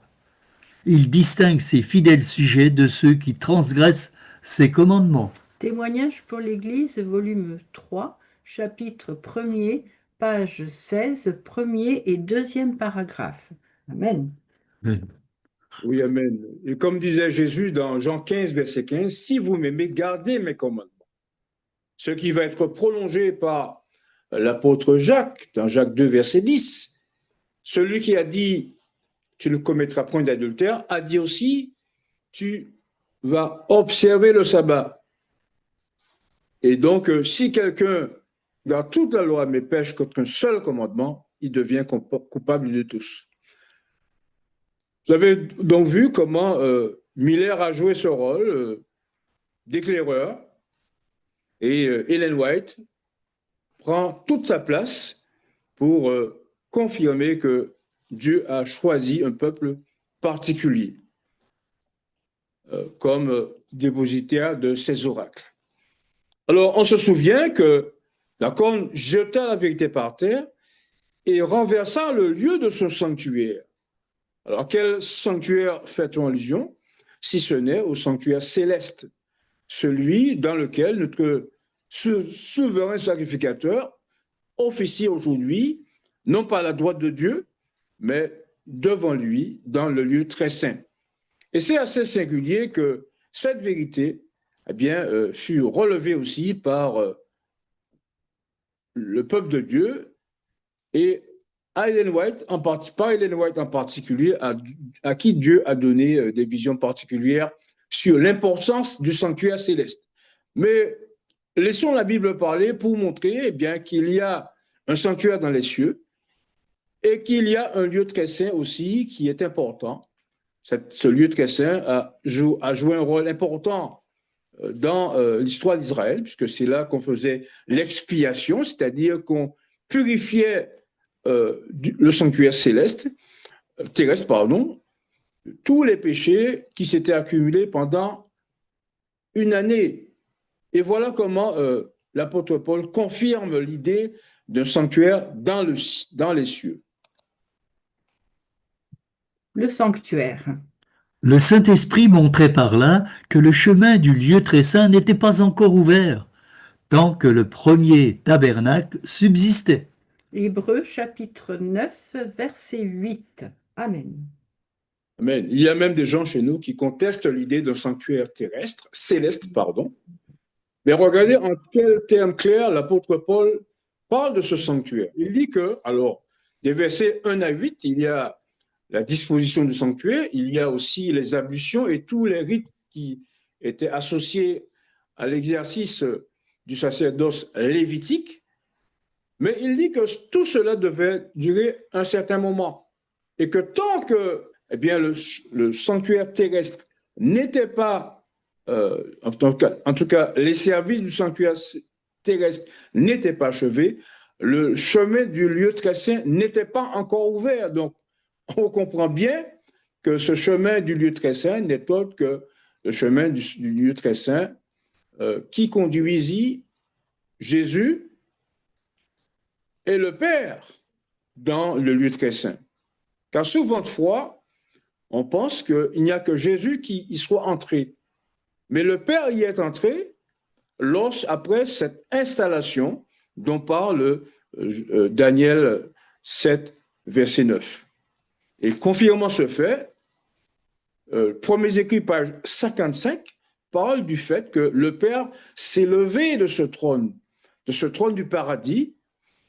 Il distingue ses fidèles sujets de ceux qui transgressent ses commandements. Témoignage pour l'Église, volume 3, chapitre 1er, page 16, premier et deuxième paragraphe. Amen. Oui, amen. Et comme disait Jésus dans Jean 15, verset 15, si vous m'aimez, gardez mes commandements. Ce qui va être prolongé par l'apôtre Jacques, dans Jacques 2, verset 10. Celui qui a dit, tu ne commettras point d'adultère, a dit aussi, tu vas observer le sabbat. Et donc, si quelqu'un garde toute la loi mais pêche contre un seul commandement, il devient coupable de tous. Vous avez donc vu comment Miller a joué ce rôle d'éclaireur et Ellen White prend toute sa place pour confirmer que Dieu a choisi un peuple particulier comme dépositaire de ses oracles. Alors, on se souvient que la corne jeta la vérité par terre et renversa le lieu de son sanctuaire. Alors, quel sanctuaire fait-on allusion, si ce n'est au sanctuaire céleste, celui dans lequel notre souverain sacrificateur officie aujourd'hui, non pas à la droite de Dieu, mais devant lui, dans le lieu très saint. Et c'est assez singulier que cette vérité fut relevée aussi par le peuple de Dieu et Ellen White en particulier, à qui Dieu a donné des visions particulières sur l'importance du sanctuaire céleste. Mais laissons la Bible parler pour montrer qu'il y a un sanctuaire dans les cieux et qu'il y a un lieu très saint aussi qui est important. Ce lieu très saint a joué un rôle important dans l'histoire d'Israël, puisque c'est là qu'on faisait l'expiation, c'est-à-dire qu'on purifiait le sanctuaire terrestre, tous les péchés qui s'étaient accumulés pendant une année. Et voilà comment l'apôtre Paul confirme l'idée d'un sanctuaire dans les cieux. Le sanctuaire. Le Saint-Esprit montrait par là que le chemin du lieu très saint n'était pas encore ouvert, tant que le premier tabernacle subsistait. Hébreux chapitre 9, verset 8. Amen. Amen. Il y a même des gens chez nous qui contestent l'idée d'un sanctuaire céleste. Mais regardez en quels termes clairs l'apôtre Paul parle de ce sanctuaire. Il dit que, alors, des versets 1 à 8, il y a la disposition du sanctuaire, il y a aussi les ablutions et tous les rites qui étaient associés à l'exercice du sacerdoce lévitique. Mais il dit que tout cela devait durer un certain moment et que tant que le sanctuaire terrestre n'était pas, en tout cas, les services du sanctuaire terrestre n'étaient pas achevés, le chemin du lieu très saint n'était pas encore ouvert. Donc, on comprend bien que ce chemin du lieu très saint n'est autre que le chemin du lieu très saint qui conduisit Jésus et le Père dans le lieu très saint. Car souvent de fois, on pense qu'il n'y a que Jésus qui y soit entré. Mais le Père y est entré après cette installation dont parle Daniel 7, verset 9. Et confirmant ce fait, premier écrit, page 55, parle du fait que le Père s'est levé de ce trône du paradis,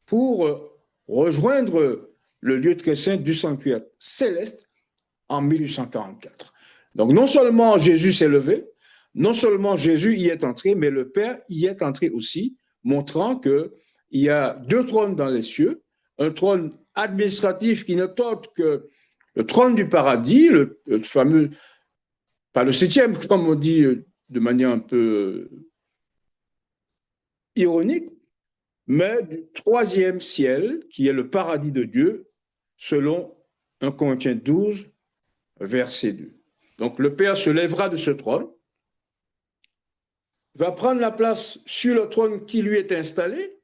pour rejoindre le lieu très saint du sanctuaire céleste en 1844. Donc non seulement Jésus s'est levé, non seulement Jésus y est entré, mais le Père y est entré aussi, montrant qu'il y a deux trônes dans les cieux, un trône administratif qui n'est autre que le trône du paradis, le fameux, pas le septième, comme on dit de manière un peu ironique, mais du troisième ciel, qui est le paradis de Dieu, selon 1 Corinthiens 12, verset 2. Donc le Père se lèvera de ce trône, va prendre la place sur le trône qui lui est installé,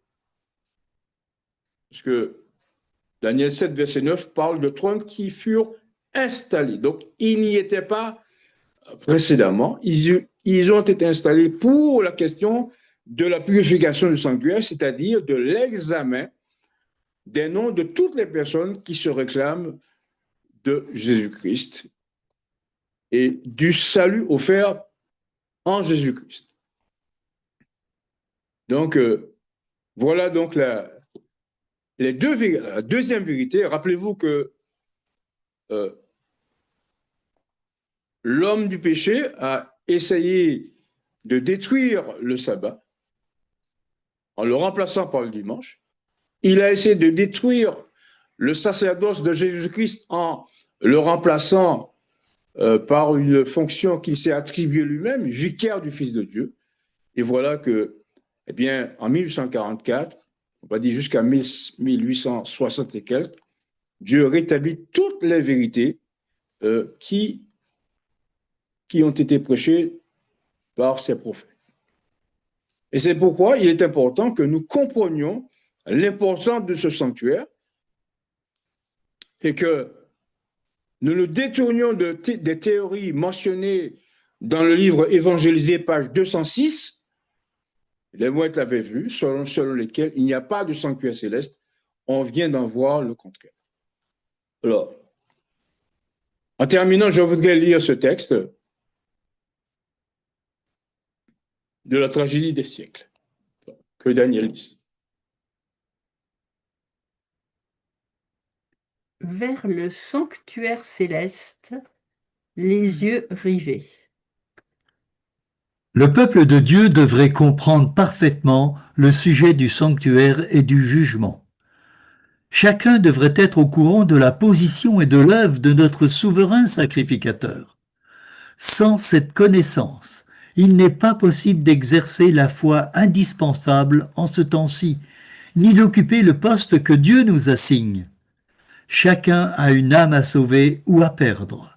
parce que Daniel 7, verset 9 parle de trônes qui furent installés. Donc, ils n'y étaient pas précédemment. Ils ont été installés pour la question de la purification du sanctuaire, c'est-à-dire de l'examen des noms de toutes les personnes qui se réclament de Jésus-Christ et du salut offert en Jésus-Christ. Donc, voilà donc la deuxième vérité. Rappelez-vous que l'homme du péché a essayé de détruire le sabbat en le remplaçant par le dimanche. Il a essayé de détruire le sacerdoce de Jésus-Christ en le remplaçant par une fonction qu'il s'est attribuée lui-même, vicaire du Fils de Dieu. Et voilà que, eh bien, en 1844, on va dire jusqu'à 1860 et quelques, Dieu rétablit toutes les vérités qui ont été prêchées par ses prophètes. Et c'est pourquoi il est important que nous comprenions l'importance de ce sanctuaire et que nous nous détournions des théories mentionnées dans le livre Évangélisé, page 206. Les moines l'avaient vu, selon lesquels il n'y a pas de sanctuaire céleste. On vient d'en voir le contraire. Alors, en terminant, je voudrais lire ce texte de la tragédie des siècles que Daniel lit. Vers le sanctuaire céleste, les yeux rivés. Le peuple de Dieu devrait comprendre parfaitement le sujet du sanctuaire et du jugement. Chacun devrait être au courant de la position et de l'œuvre de notre souverain sacrificateur. Sans cette connaissance, il n'est pas possible d'exercer la foi indispensable en ce temps-ci, ni d'occuper le poste que Dieu nous assigne. Chacun a une âme à sauver ou à perdre.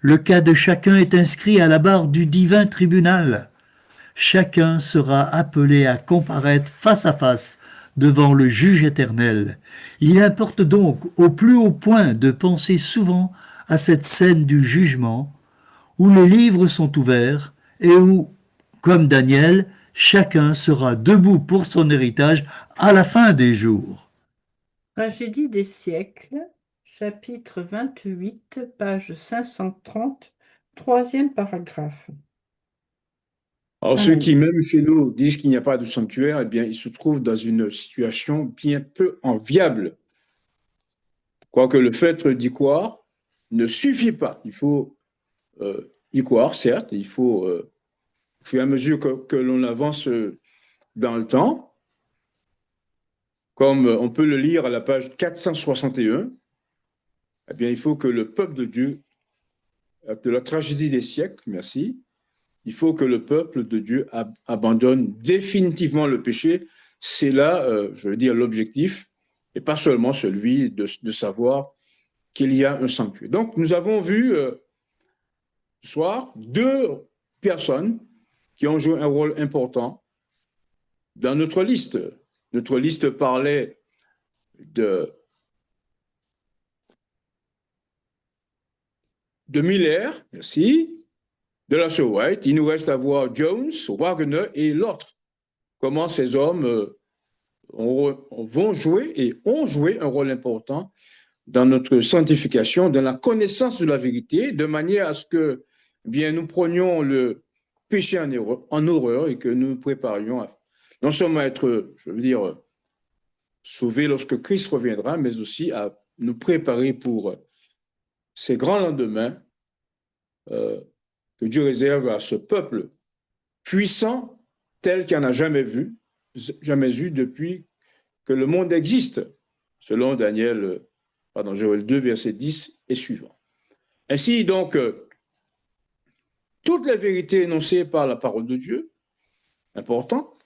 Le cas de chacun est inscrit à la barre du divin tribunal. Chacun sera appelé à comparaître face à face devant le juge éternel. Il importe donc au plus haut point de penser souvent à cette scène du jugement où les livres sont ouverts et où, comme Daniel, chacun sera debout pour son héritage à la fin des jours. Tragédie des siècles, chapitre 28, page 530, troisième paragraphe. Alors, ceux qui, même chez nous, disent qu'il n'y a pas de sanctuaire, eh bien, ils se trouvent dans une situation bien peu enviable. Quoique le fait d'y croire ne suffit pas. Il faut y croire, certes, il faut, au fur et à mesure que l'on avance dans le temps, comme on peut le lire à la page 461, eh bien, il faut que le peuple de Dieu, de la tragédie des siècles, merci, il faut que le peuple de Dieu abandonne définitivement le péché. C'est là, je veux dire, l'objectif, et pas seulement celui de savoir qu'il y a un sanctuaire. Donc, nous avons vu ce soir deux personnes qui ont joué un rôle important dans notre liste. Notre liste parlait de Miller, merci, de Lasser White. Il nous reste à voir Jones, Wagner et l'autre. Comment ces hommes vont jouer et ont joué un rôle important dans notre sanctification, dans la connaissance de la vérité, de manière à ce que bien, nous prenions le péché en horreur et que nous nous préparions à, non seulement à être, je veux dire, sauvés lorsque Christ reviendra, mais aussi à nous préparer pour ces grands lendemains que Dieu réserve à ce peuple puissant tel qu'il n'y en a jamais eu depuis que le monde existe, selon Joël 2, verset 10 et suivant. Ainsi, donc, toutes les vérités énoncées par la parole de Dieu, importantes,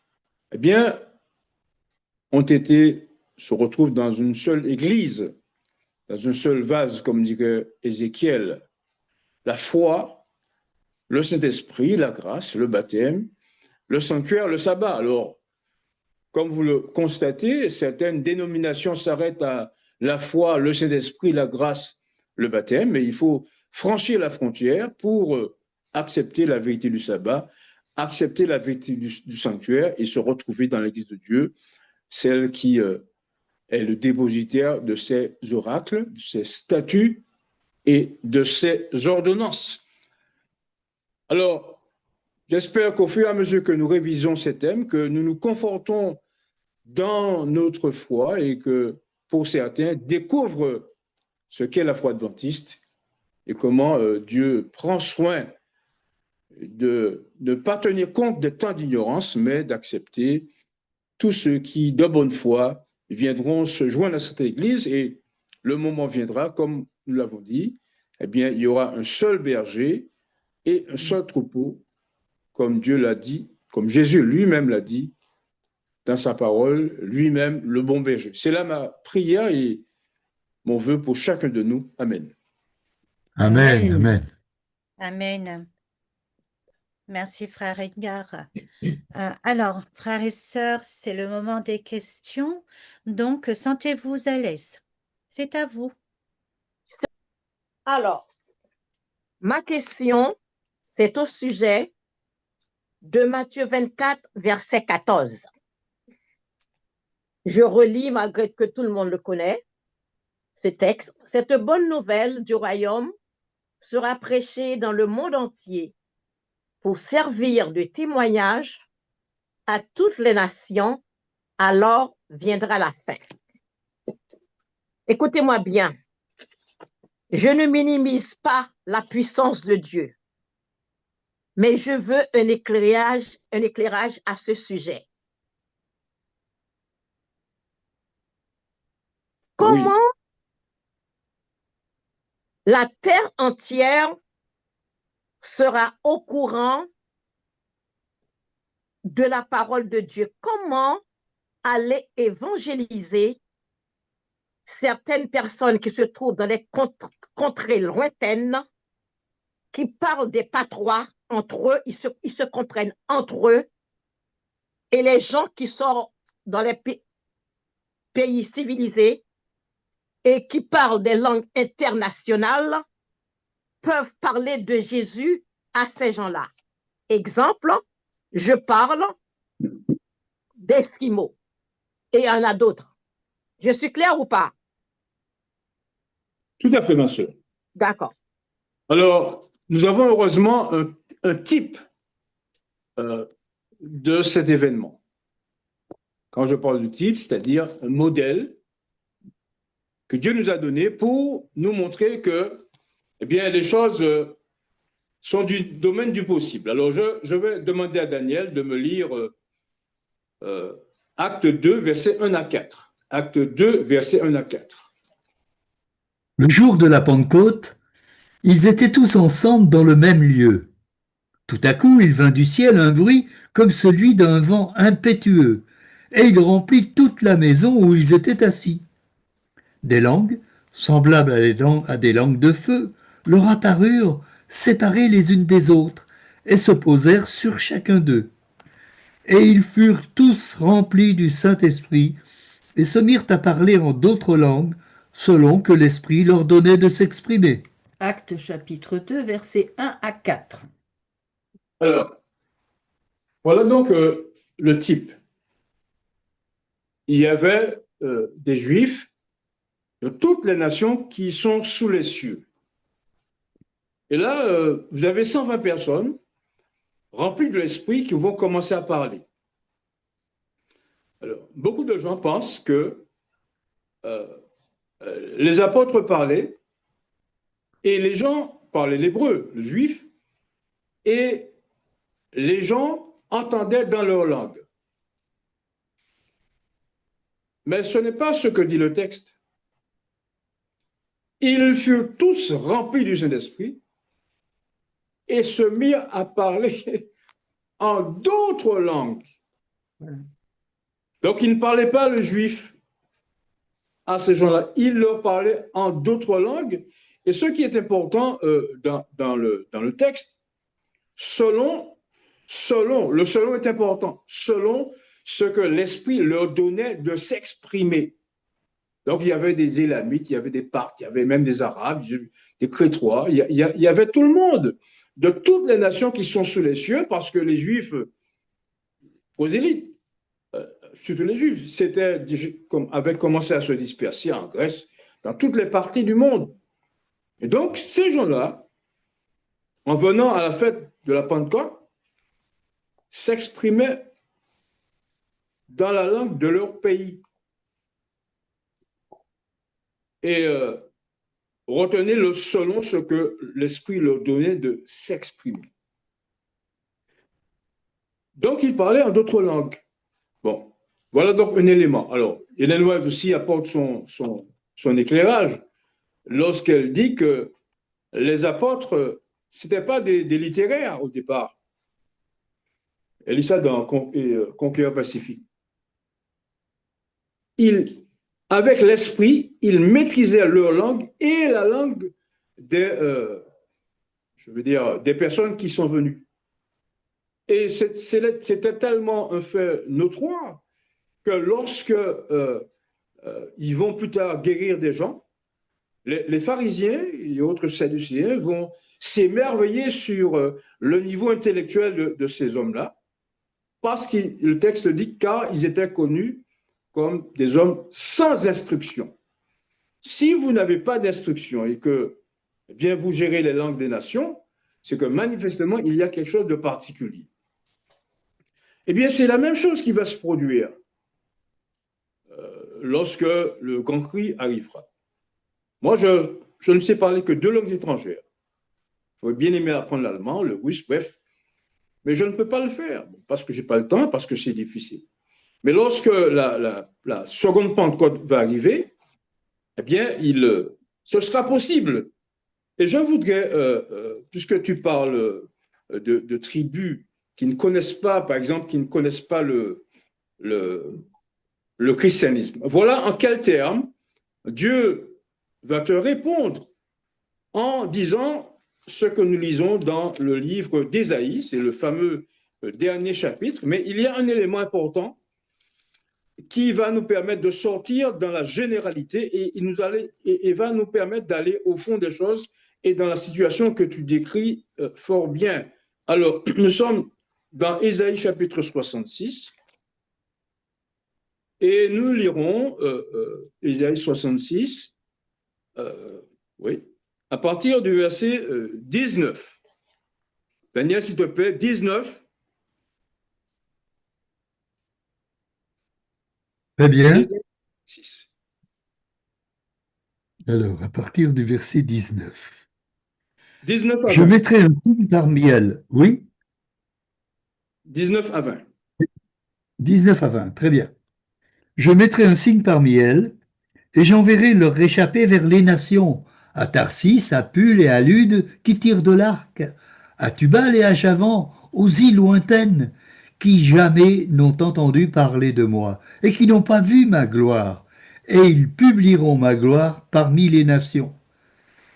eh bien, se retrouvent dans une seule église, dans un seul vase, comme dirait Ézéchiel. La foi, le Saint-Esprit, la grâce, le baptême, le sanctuaire, le sabbat. Alors, comme vous le constatez, certaines dénominations s'arrêtent à la foi, le Saint-Esprit, la grâce, le baptême, mais il faut franchir la frontière pour accepter la vérité du sabbat, accepter la vérité du sanctuaire et se retrouver dans l'Église de Dieu, celle qui est le dépositaire de ses oracles, de ses statuts et de ses ordonnances. Alors, j'espère qu'au fur et à mesure que nous révisons ces thèmes, que nous nous confortons dans notre foi et que, pour certains, découvrent ce qu'est la foi adventiste et comment Dieu prend soin de ne pas tenir compte des temps d'ignorance, mais d'accepter tous ceux qui, de bonne foi, viendront se joindre à cette Église et le moment viendra, comme nous l'avons dit, eh bien, il y aura un seul berger et un seul troupeau, comme Dieu l'a dit, comme Jésus lui-même l'a dit dans sa parole, lui-même le bon berger. C'est là ma prière et mon vœu pour chacun de nous. Amen. Amen, amen. Amen. Merci, frère Edgar. Alors, frères et sœurs, c'est le moment des questions. Donc, sentez-vous à l'aise. C'est à vous. Alors, ma question, c'est au sujet de Matthieu 24, verset 14. Je relis, malgré que tout le monde le connaît, ce texte. Cette bonne nouvelle du royaume sera prêchée dans le monde entier pour servir de témoignage à toutes les nations, alors viendra la fin. Écoutez-moi bien, je ne minimise pas la puissance de Dieu, mais je veux un éclairage à ce sujet. Comment la terre entière sera au courant de la parole de Dieu? Comment aller évangéliser certaines personnes qui se trouvent dans les contrées lointaines, qui parlent des patois entre eux, ils se comprennent entre eux, et les gens qui sont dans les pays civilisés et qui parlent des langues internationales peuvent parler de Jésus à ces gens-là. Exemple, je parle d'Esquimaux et il y en a d'autres. Je suis claire ou pas? Tout à fait, ma soeur. D'accord. Alors, nous avons heureusement un type de cet événement. Quand je parle du type, c'est-à-dire un modèle que Dieu nous a donné pour nous montrer que, eh bien, les choses sont du domaine du possible. Alors, je vais demander à Daniel de me lire Acte 2, versets 1 à 4. Acte 2, versets 1 à 4. Le jour de la Pentecôte, ils étaient tous ensemble dans le même lieu. Tout à coup, il vint du ciel un bruit comme celui d'un vent impétueux, et il remplit toute la maison où ils étaient assis. Des langues, semblables à des langues de feu, leur apparurent, séparées les unes des autres, et se posèrent sur chacun d'eux. Et ils furent tous remplis du Saint-Esprit, et se mirent à parler en d'autres langues, selon que l'Esprit leur donnait de s'exprimer. Acte chapitre 2, versets 1 à 4. Alors, voilà donc le type. Il y avait des Juifs de toutes les nations qui sont sous les cieux. Et là, vous avez 120 personnes remplies de l'esprit qui vont commencer à parler. Alors, beaucoup de gens pensent que les apôtres parlaient et les gens parlaient l'hébreu, le juif, et les gens entendaient dans leur langue. Mais ce n'est pas ce que dit le texte. Ils furent tous remplis du Saint-Esprit et se mirent à parler en d'autres langues. Donc, il ne parlait pas le juif à ces gens-là. Il leur parlait en d'autres langues. Et ce qui est important dans le texte, le selon est important, selon ce que l'Esprit leur donnait de s'exprimer. Donc, il y avait des Élamites, il y avait des Parthes, il y avait même des Arabes, des Crétois, il y avait tout le monde, de toutes les nations qui sont sous les cieux, parce que les Juifs, prosélytes, surtout les Juifs, avaient commencé à se disperser en Grèce, dans toutes les parties du monde. Et donc, ces gens-là, en venant à la fête de la Pentecôte, s'exprimaient dans la langue de leur pays. Et retenaient selon ce que l'Esprit leur donnait de s'exprimer. Donc, ils parlaient en d'autres langues. Bon, voilà donc un élément. Alors, Hélène White aussi apporte son éclairage lorsqu'elle dit que les apôtres, ce n'étaient pas des littéraires au départ. Elle lit ça dans Conquérant Pacifique. Avec l'esprit, ils maîtrisaient leur langue et la langue des personnes qui sont venues. Et c'était tellement un fait notoire que lorsque ils vont plus tard guérir des gens, les pharisiens et autres sadducéens vont s'émerveiller sur le niveau intellectuel de ces hommes-là, parce que le texte dit car ils étaient connus comme des hommes sans instruction. Si vous n'avez pas d'instruction et que eh bien, vous gérez les langues des nations, c'est que manifestement, il y a quelque chose de particulier. Eh bien, c'est la même chose qui va se produire lorsque le grand cri arrivera. Moi, je ne sais parler que 2 langues étrangères. J'aurais bien aimé apprendre l'allemand, le russe, bref, mais je ne peux pas le faire parce que je n'ai pas le temps, parce que c'est difficile. Mais lorsque la seconde Pentecôte va arriver, eh bien, ce sera possible. Et je voudrais, puisque tu parles de tribus qui ne connaissent pas, par exemple, qui ne connaissent pas le christianisme, voilà en quels termes Dieu va te répondre en disant ce que nous lisons dans le livre d'Ésaïe, c'est le fameux dernier chapitre, mais il y a un élément important qui va nous permettre de sortir dans la généralité et va nous permettre d'aller au fond des choses et dans la situation que tu décris fort bien. Alors, nous sommes dans Ésaïe chapitre 66 et nous lirons Ésaïe 66, oui, à partir du verset 19. Daniel, s'il te plaît, 19. Très bien. 6. Alors, à partir du verset 19. 19 à Je 20. mettrai un signe parmi elles. Oui, 19 à 20. 19 à 20, très bien. Je mettrai un signe parmi elles, et j'enverrai leur réchappé vers les nations, à Tarsis, à Pul et à Lude, qui tirent de l'arc, à Tubal et à Javan, aux îles lointaines, qui jamais n'ont entendu parler de moi, et qui n'ont pas vu ma gloire, et ils publieront ma gloire parmi les nations.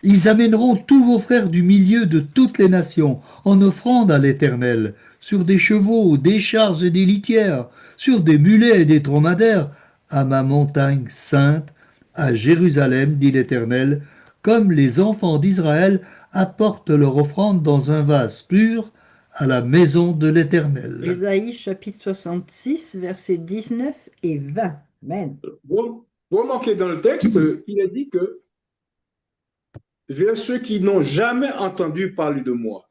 Ils amèneront tous vos frères du milieu de toutes les nations en offrande à l'Éternel, sur des chevaux, des chars et des litières, sur des mulets et des dromadaires, à ma montagne sainte, à Jérusalem, dit l'Éternel, comme les enfants d'Israël apportent leur offrande dans un vase pur à la maison de l'Éternel. Ésaïe chapitre 66, versets 19 et 20. Amen. Vous remarquez dans le texte, il est dit que vers ceux qui n'ont jamais entendu parler de moi.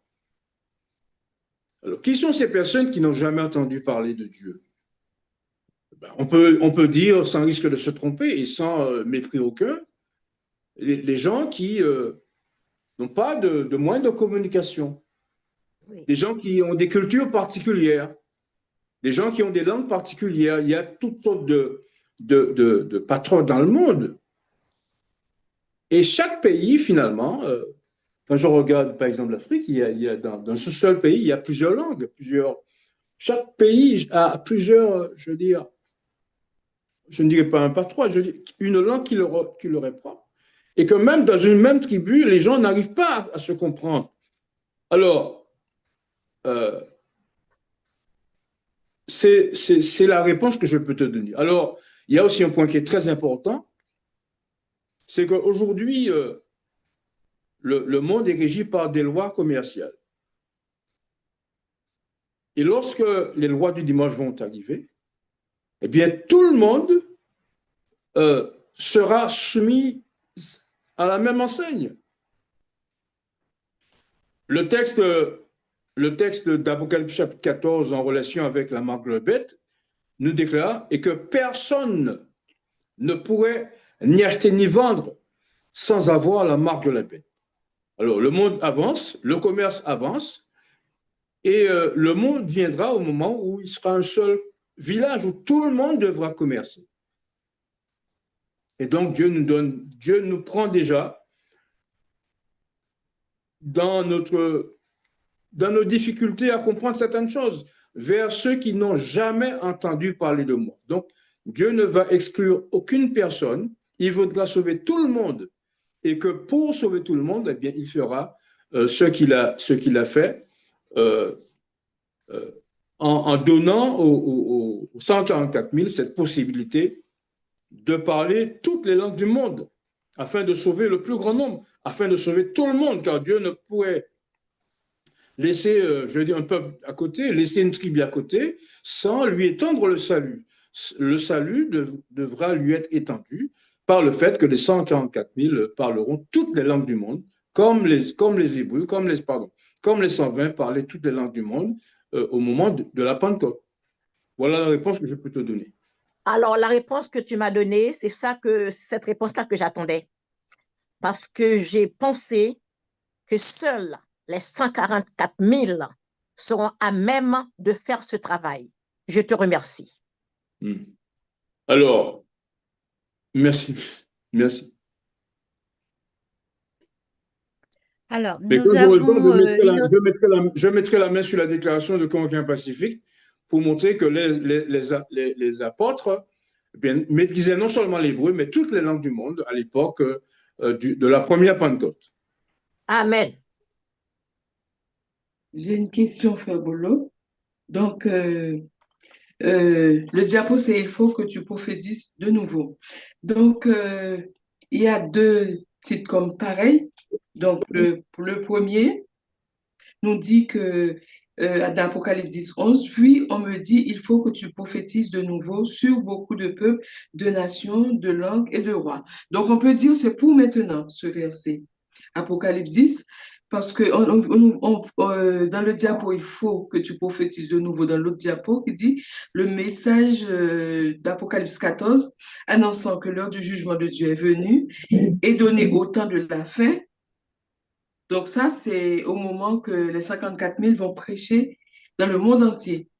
Alors, qui sont ces personnes qui n'ont jamais entendu parler de Dieu? On peut dire, sans risque de se tromper et sans mépris aucun, les gens qui n'ont pas de moyens de communication, Oui. des gens qui ont des cultures particulières, des gens qui ont des langues particulières. Il y a toutes sortes de patrons dans le monde. Et chaque pays, finalement, quand je regarde par exemple l'Afrique, dans ce seul pays, il y a plusieurs langues. Chaque pays a plusieurs, je veux dire, je ne dirais pas un par trois, je dis une langue qui leur est propre. Et que même dans une même tribu, les gens n'arrivent pas à se comprendre. Alors, c'est la réponse que je peux te donner. Alors, il y a aussi un point qui est très important, c'est qu'aujourd'hui, le monde est régi par des lois commerciales. Et lorsque les lois du dimanche vont arriver, eh bien, tout le monde sera soumis à la même enseigne. Le texte d'Apocalypse chapitre 14 en relation avec la marque de la bête nous déclare et que personne ne pourrait ni acheter ni vendre sans avoir la marque de la bête. Alors, le monde avance, le commerce avance, et le monde viendra au moment où il sera un seul village où tout le monde devra commercer. Et donc, Dieu nous prend déjà dans nos difficultés à comprendre certaines choses vers ceux qui n'ont jamais entendu parler de moi. Donc, Dieu ne va exclure aucune personne, il voudra sauver tout le monde et que pour sauver tout le monde, eh bien, il fera ce qu'il a fait en donnant aux 144 000 cette possibilité de parler toutes les langues du monde afin de sauver le plus grand nombre, afin de sauver tout le monde, car Dieu ne pourrait laisser, je veux dire, un peuple à côté, laisser une tribu à côté, sans lui étendre le salut. Le salut devra lui être étendu par le fait que les 144 000 parleront toutes les langues du monde, comme les Hébreux, comme les 120 parlaient toutes les langues du monde au moment de la Pentecôte. Voilà la réponse que je peux te donner. Alors, la réponse que tu m'as donnée, c'est cette réponse-là que j'attendais. Parce que j'ai pensé que seuls les 144 000 seront à même de faire ce travail. Je te remercie. Alors, merci. Merci. Alors, Mais nous avons je mettrai la main sur la déclaration de Conquin Pacifique pour montrer que les apôtres maîtrisaient non seulement l'hébreu, mais toutes les langues du monde à l'époque de la première Pentecôte. Amen. J'ai une question, Frère Bolo. Donc, le diapo, c'est il faut que tu prophétises de nouveau. Donc, il y a deux titres comme pareil. Donc, le premier nous dit que dans Apocalypse 11, puis on me dit, il faut que tu prophétises de nouveau sur beaucoup de peuples, de nations, de langues et de rois. Donc, on peut dire c'est pour maintenant, ce verset. Apocalypse 10, parce que dans le diapo, il faut que tu prophétises de nouveau. Dans l'autre diapo, qui dit le message d'Apocalypse 14, annonçant que l'heure du jugement de Dieu est venue et donné au temps de la fin. Donc ça, c'est au moment que les 54 000 vont prêcher dans le monde entier.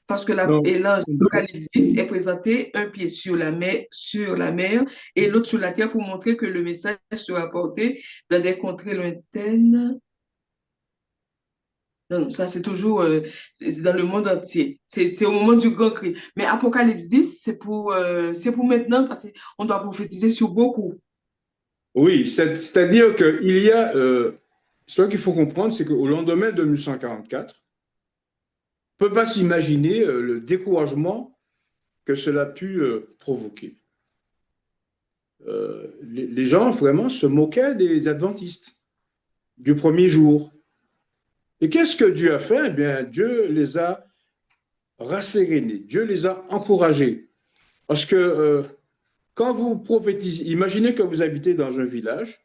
Parce que l'ange d'Apocalypse 10 est présenté un pied sur la mer et l'autre sur la terre pour montrer que le message sera porté dans des contrées lointaines. Non, ça c'est toujours c'est dans le monde entier. C'est au moment du grand cri. Mais Apocalypse 10, c'est pour maintenant parce qu'on doit prophétiser sur beaucoup. Oui, c'est-à-dire qu'il y a... ce qu'il faut comprendre, c'est qu'au lendemain de 1144, on ne peut pas s'imaginer le découragement que cela a pu provoquer. Les gens vraiment se moquaient des adventistes du premier jour. Et qu'est-ce que Dieu a fait? Eh bien, Dieu les a rassérénés, Dieu les a encouragés. Parce que quand vous prophétisez, imaginez que vous habitez dans un village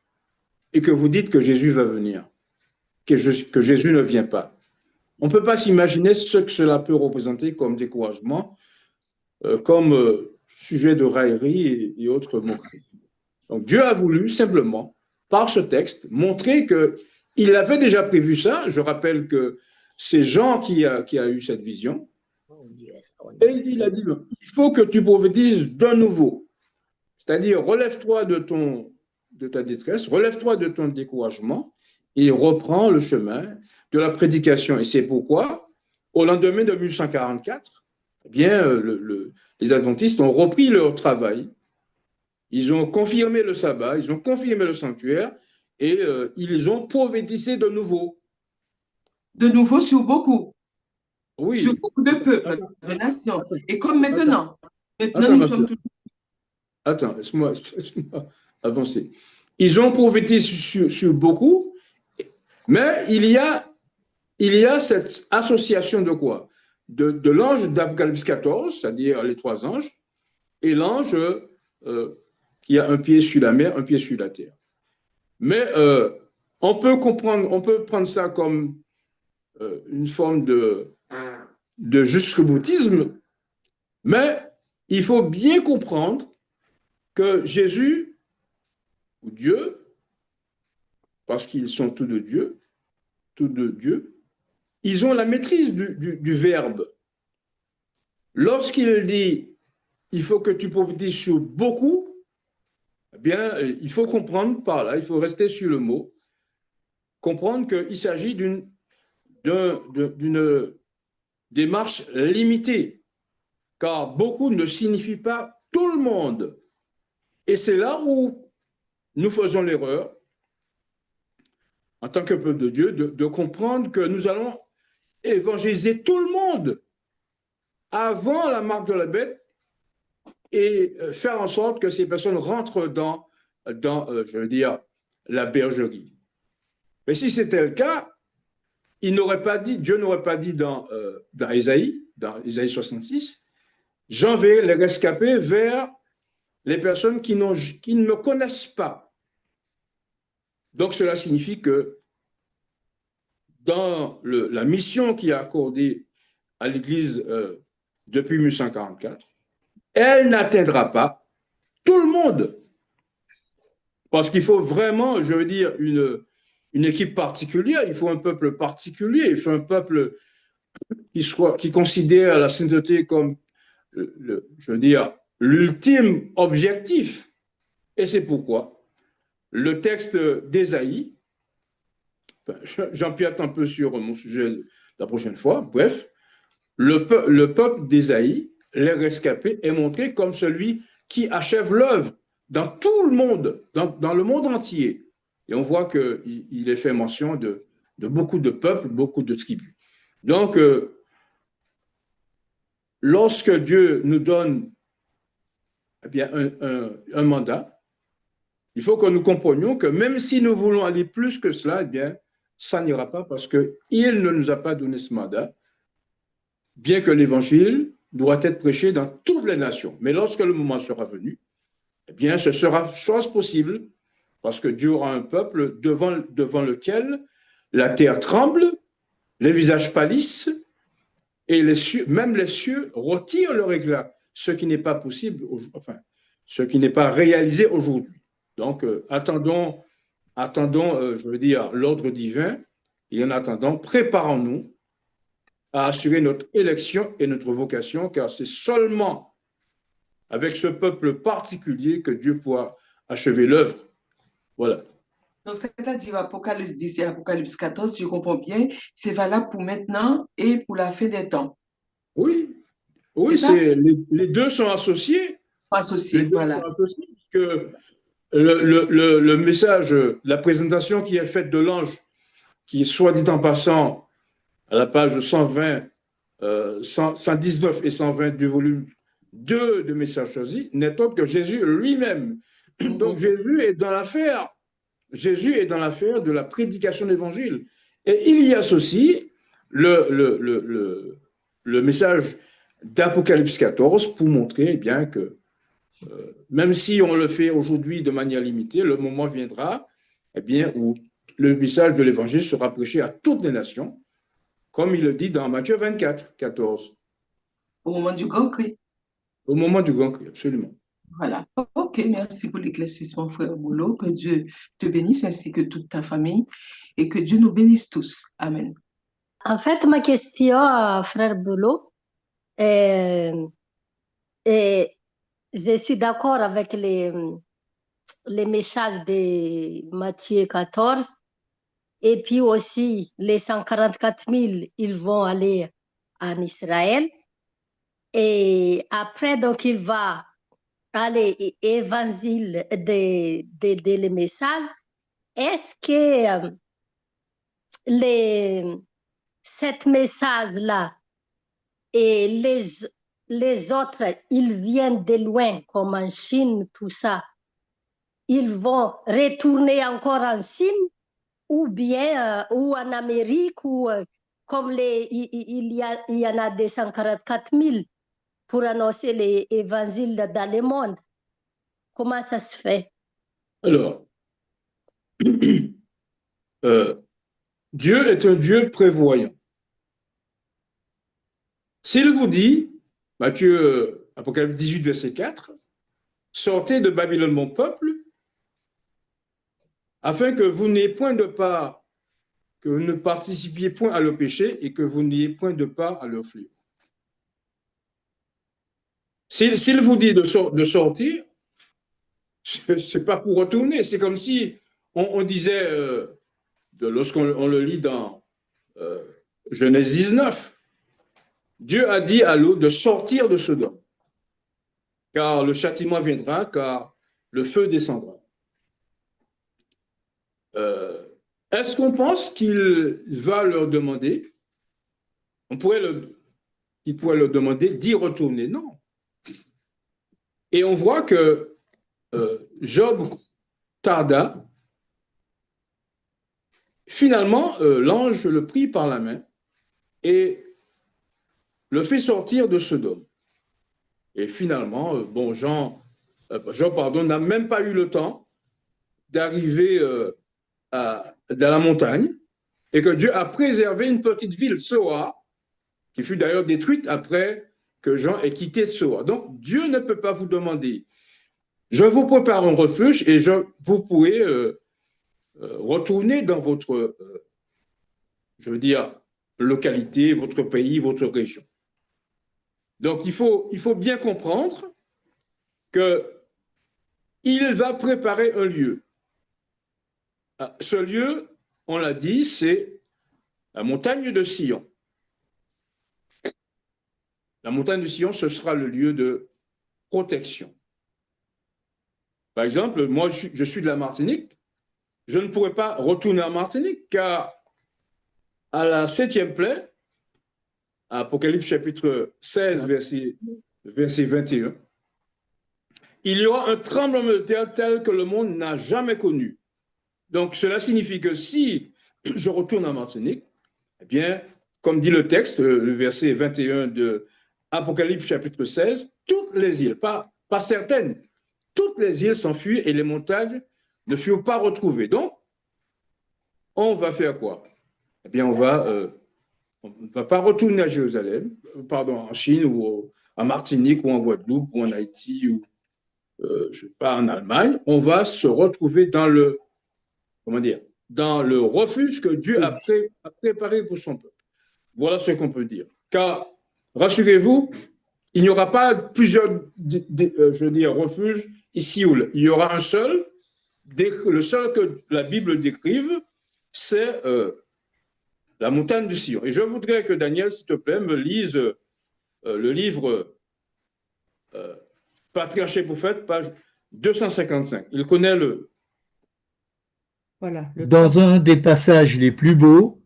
et que vous dites que Jésus va venir, que Jésus ne vient pas. On ne peut pas s'imaginer ce que cela peut représenter comme découragement, comme sujet de raillerie et autres moqueries. Donc Dieu a voulu simplement, par ce texte, montrer qu'il avait déjà prévu ça. Je rappelle que c'est Jean qui a eu cette vision. Et il a dit, il faut que tu prophétises de nouveau. C'est-à-dire, relève-toi de ta détresse, relève-toi de ton découragement et reprends le chemin de la prédication. Et c'est pourquoi, au lendemain de 1144, eh bien, les adventistes ont repris leur travail. Ils ont confirmé le sabbat, ils ont confirmé le sanctuaire et ils ont prophétisé de nouveau. De nouveau sur beaucoup Oui. de peuples, Attends, de nations. attends, Et comme maintenant, attends, nous ma sommes soeur. tous. Attends, laisse-moi avancer. Ils ont prophétisé sur beaucoup, mais il y a cette association de quoi? De l'ange d'Apocalypse 14, c'est-à-dire les trois anges, et l'ange qui a un pied sur la mer, un pied sur la terre. Mais on peut prendre ça comme une forme de jusqu'au-boutisme, mais il faut bien comprendre que Jésus, ou Dieu, parce qu'ils sont tous de Dieu, ils ont la maîtrise du verbe. Lorsqu'il dit il faut que tu prophétises sur beaucoup, eh bien, il faut comprendre par là, il faut rester sur le mot, comprendre qu'il s'agit d'une démarche limitée, car beaucoup ne signifie pas tout le monde. Et c'est là où nous faisons l'erreur, en tant que peuple de Dieu, de comprendre que nous allons évangéliser tout le monde avant la marque de la bête et faire en sorte que ces personnes rentrent dans je veux dire, la bergerie. Mais si c'était le cas, Dieu n'aurait pas dit dans Ésaïe 66, j'en vais les rescaper vers les personnes qui ne me connaissent pas. Donc cela signifie que dans la mission qui est accordée à l'Église depuis 1844, elle n'atteindra pas tout le monde. Parce qu'il faut vraiment, je veux dire, une équipe particulière, il faut un peuple particulier, il faut un peuple qui considère la sainteté comme, je veux dire, l'ultime objectif. Et c'est pourquoi le texte d'Ésaïe, j'empiète un peu sur mon sujet la prochaine fois, bref, le peuple d'Ésaïe, les rescapés, est montré comme celui qui achève l'œuvre dans tout le monde, dans le monde entier. Et on voit qu'il est fait mention de beaucoup de peuples, beaucoup de tribus. Donc, lorsque Dieu nous donne eh bien, un mandat, il faut que nous comprenions que même si nous voulons aller plus que cela, eh bien, ça n'ira pas parce qu'il ne nous a pas donné ce mandat, bien que l'évangile doit être prêché dans toutes les nations. Mais lorsque le moment sera venu, eh bien, ce sera chose possible parce que Dieu aura un peuple devant lequel la terre tremble, les visages pâlissent et même les cieux retirent leur éclat, ce qui n'est pas possible, enfin, ce qui n'est pas réalisé aujourd'hui. Donc, attendons, je veux dire, l'ordre divin, et en attendant, préparons-nous à assurer notre élection et notre vocation, car c'est seulement avec ce peuple particulier que Dieu pourra achever l'œuvre. Voilà. Donc, c'est-à-dire Apocalypse 10 et Apocalypse 14, si je comprends bien, c'est valable pour maintenant et pour la fin des temps. Oui, les deux sont associés. Associés, voilà. Sont associés que le message, la présentation qui est faite de l'ange, qui est soit dit en passant à la page 120, 119 et 120 du volume 2 de Messages choisis, n'est autre que Jésus lui-même. Donc Jésus est dans l'affaire. Jésus est dans l'affaire de la prédication de l'évangile. Et il y associe le message d'Apocalypse 14 pour montrer eh bien que même si on le fait aujourd'hui de manière limitée, le moment viendra eh bien, où le message de l'évangile sera prêché à toutes les nations, comme il le dit dans Matthieu 24, 14. Au moment du grand cri. Au moment du grand cri, absolument. Voilà. OK, merci pour l'éclaircissement, frère Boulot. Que Dieu te bénisse ainsi que toute ta famille et que Dieu nous bénisse tous. Amen. En fait, ma question, frère Boulot, est, je suis d'accord avec les messages de Matthieu 14 et puis aussi les 144 000, ils vont aller en Israël. Et après, donc, il va aller évangile des messages. Est-ce que les, cette message-là et les autres, ils viennent de loin, comme en Chine, tout ça, ils vont retourner encore en Chine ou bien ou en Amérique, ou comme il y en a 244 000 pour annoncer l'évangile dans le monde. Comment ça se fait? Alors, Dieu est un Dieu prévoyant. S'il vous dit, Matthieu, Apocalypse 18, verset 4, sortez de Babylone, mon peuple, afin que vous n'ayez point de part, que vous ne participiez point à leur péché et que vous n'ayez point de part à leur fléau. S'il vous dit de sortir, ce n'est pas pour retourner. C'est comme si on disait, lorsqu'on le lit dans Genèse 19, Dieu a dit à Lot de sortir de Sodome, car le châtiment viendra, car le feu descendra. Est-ce qu'on pense qu'il va leur demander, il pourrait leur demander d'y retourner? Non. Et on voit que Job tarda. Finalement, l'ange le prit par la main et le fait sortir de Sodome. Et finalement, Job n'a même pas eu le temps d'arriver dans la montagne, et que Dieu a préservé une petite ville, Tsoar, qui fut d'ailleurs détruite après que Jean ait quitté Tsoar. Donc, Dieu ne peut pas vous demander, je vous prépare un refuge et vous pourrez retourner dans votre, localité, votre pays, votre région. Donc, il faut bien comprendre qu'il va préparer un lieu. Ce lieu, on l'a dit, c'est la montagne de Sion. La montagne de Sion, ce sera le lieu de protection. Par exemple, moi, je suis de la Martinique. Je ne pourrais pas retourner en Martinique, car à la 7e plaie, Apocalypse chapitre 16, verset 21, il y aura un tremblement de terre tel que le monde n'a jamais connu. Donc, cela signifie que si je retourne en Martinique, eh bien, comme dit le texte, le verset 21 de Apocalypse chapitre 16, toutes les îles, pas certaines, toutes les îles s'enfuient et les montagnes ne furent pas retrouvées. Donc, on va faire quoi? Eh bien, on ne va pas retourner à Jérusalem, en Chine ou en Martinique ou en Guadeloupe ou en Haïti ou en Allemagne. On va se retrouver dans le refuge que Dieu a préparé pour son peuple. Voilà ce qu'on peut dire. Car, rassurez-vous, il n'y aura pas plusieurs, refuges ici ou là. Il y aura un seul. Le seul que la Bible décrive, c'est la montagne de Sion. Et je voudrais que Daniel, s'il te plaît, me lise le livre Patriarche et Prophète, page 255. Il connaît Voilà, Dans un des passages les plus beaux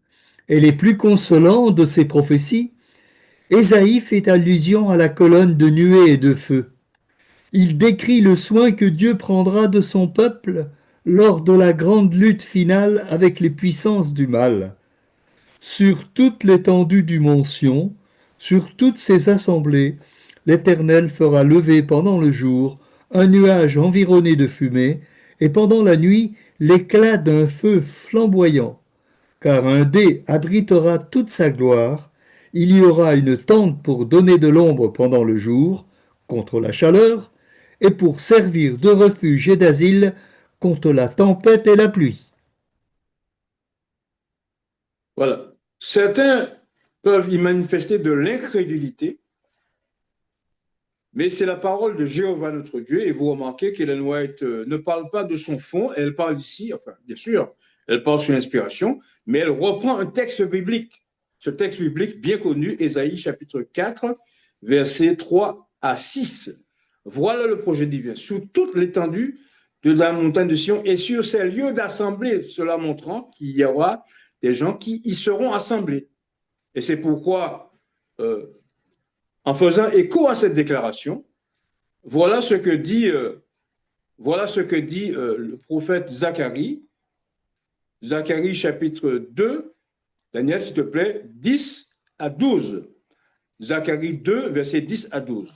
et les plus consolants de ces prophéties, Ésaïe fait allusion à la colonne de nuée et de feu. Il décrit le soin que Dieu prendra de son peuple lors de la grande lutte finale avec les puissances du mal. Sur toute l'étendue du mont Sion, sur toutes ses assemblées, l'Éternel fera lever pendant le jour un nuage environné de fumée, et pendant la nuit l'éclat d'un feu flamboyant. Car un dé abritera toute sa gloire, il y aura une tente pour donner de l'ombre pendant le jour, contre la chaleur, et pour servir de refuge et d'asile contre la tempête et la pluie. Voilà. Certains peuvent y manifester de l'incrédulité, mais c'est la parole de Jéhovah notre Dieu, et vous remarquez qu'Ellen White ne parle pas de son fond, elle parle ici, bien sûr, elle parle sur l'inspiration, mais elle reprend un texte biblique. Ce texte biblique bien connu, Ésaïe chapitre 4, versets 3 à 6. Voilà le projet divin, sur toute l'étendue de la montagne de Sion et sur ces lieux d'assemblée, cela montrant qu'il y aura des gens qui y seront assemblés. Et c'est pourquoi, en faisant écho à cette déclaration, voilà ce que dit le prophète Zacharie. Zacharie chapitre 2, Daniel, s'il te plaît, 10 à 12. Zacharie 2, versets 10 à 12.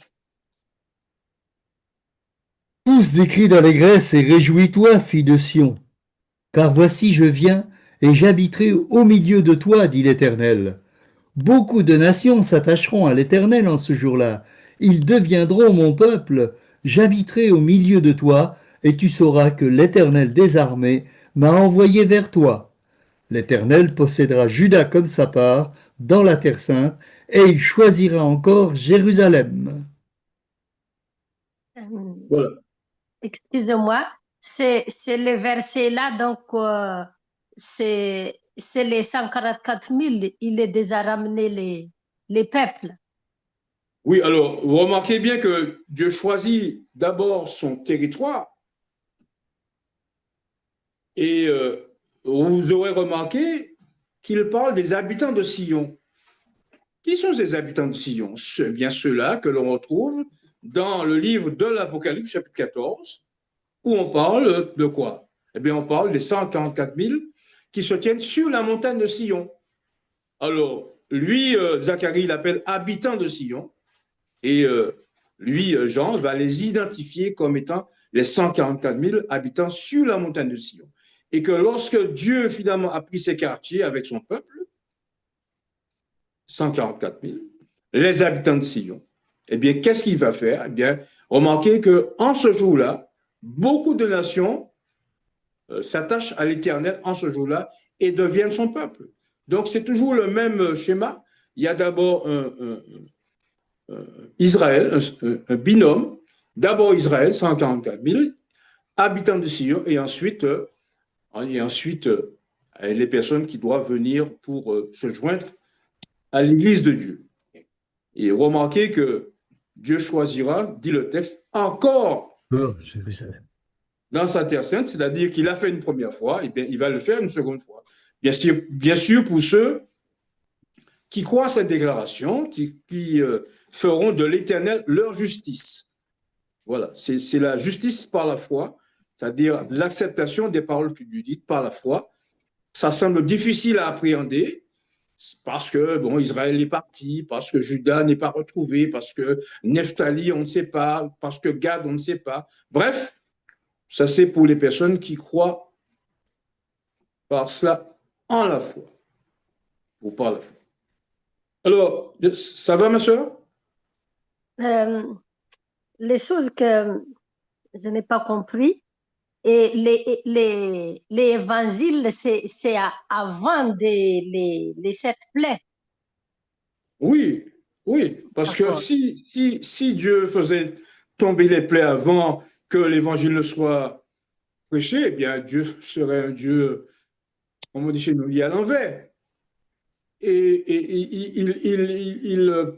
Pousse des cris d'allégresse et réjouis-toi, fille de Sion, car voici je viens et j'habiterai au milieu de toi, dit l'Éternel. Beaucoup de nations s'attacheront à l'Éternel en ce jour-là. Ils deviendront mon peuple. J'habiterai au milieu de toi, et tu sauras que l'Éternel des armées m'a envoyé vers toi. L'Éternel possédera Juda comme sa part dans la terre sainte, et il choisira encore Jérusalem. Voilà. Excusez-moi, c'est le verset là, donc c'est les 144 000, il les déjà ramené les peuples. Oui, alors, vous remarquez bien que Dieu choisit d'abord son territoire et vous aurez remarqué qu'il parle des habitants de Sion. Qui sont ces habitants de Sion? C'est bien ceux-là que l'on retrouve dans le livre de l'Apocalypse, chapitre 14, où on parle de quoi? Eh bien, on parle des 144 000 qui se tiennent sur la montagne de Sion. Alors, lui, Zacharie l'appelle habitants de Sion, et lui, Jean, va les identifier comme étant les 144 000 habitants sur la montagne de Sion. Et que lorsque Dieu, finalement, a pris ses quartiers avec son peuple, 144 000, les habitants de Sion, eh bien, qu'est-ce qu'il va faire? Eh bien, remarquez qu'en ce jour-là, beaucoup de nations s'attachent à l'Éternel en ce jour-là et deviennent son peuple. Donc, c'est toujours le même schéma. Il y a d'abord Israël, un binôme. D'abord Israël, 144 000 habitants de Sion, et ensuite les personnes qui doivent venir pour se joindre à l'Église de Dieu. Et remarquez que Dieu choisira, dit le texte, encore Jérusalem. Dans sa terre sainte, c'est-à-dire qu'il a fait une première fois, et bien il va le faire une seconde fois. Bien sûr pour ceux qui croient à cette déclaration, qui feront de l'Éternel leur justice. Voilà, c'est la justice par la foi, c'est-à-dire l'acceptation des paroles que Dieu dit par la foi. Ça semble difficile à appréhender parce que, bon, Israël est parti, parce que Juda n'est pas retrouvé, parce que Nephtali, on ne sait pas, parce que Gad, on ne sait pas. Bref, ça c'est pour les personnes qui croient par cela en la foi, ou par la foi. Alors, ça va, ma soeur? Les choses que je n'ai pas compris, et les évangiles, c'est avant les 7 plaies. Oui, oui, parce que si Dieu faisait tomber les plaies avant que l'évangile ne soit prêché, eh bien Dieu serait un Dieu, comme on dit chez nous, lié à l'envers. Et il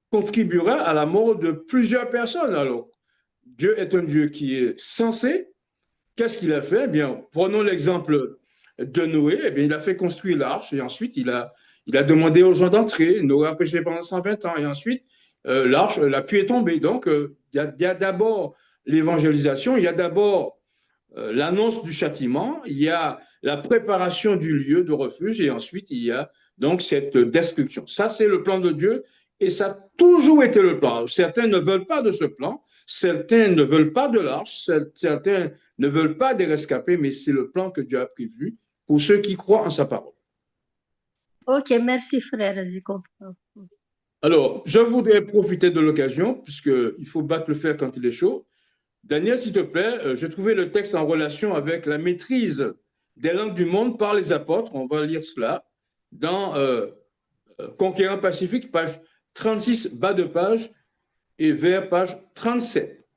contribuera à la mort de plusieurs personnes. Alors, Dieu est un Dieu qui est censé. Qu'est-ce qu'il a fait? Eh bien, prenons l'exemple de Noé. Eh bien, il a fait construire l'arche et ensuite il a demandé aux gens d'entrer. Noé a prêché pendant 120 ans et ensuite l'arche, la pluie est tombée. Donc, il y a d'abord l'évangélisation, il y a d'abord l'annonce du châtiment, il y a la préparation du lieu de refuge et ensuite il y a donc cette description. Ça, c'est le plan de Dieu et ça a toujours été le plan. Certains ne veulent pas de ce plan, certains ne veulent pas de l'arche, certains ne veulent pas des rescapés, mais c'est le plan que Dieu a prévu pour ceux qui croient en sa parole. Ok, merci frère, j'ai compris. Alors, je voudrais profiter de l'occasion, puisqu'il faut battre le fer quand il est chaud. Daniel, s'il te plaît, j'ai trouvé le texte en relation avec la maîtrise des langues du monde par les apôtres. On va lire cela dans Conquérant Pacifique, page 36, bas de page, et vers page 37.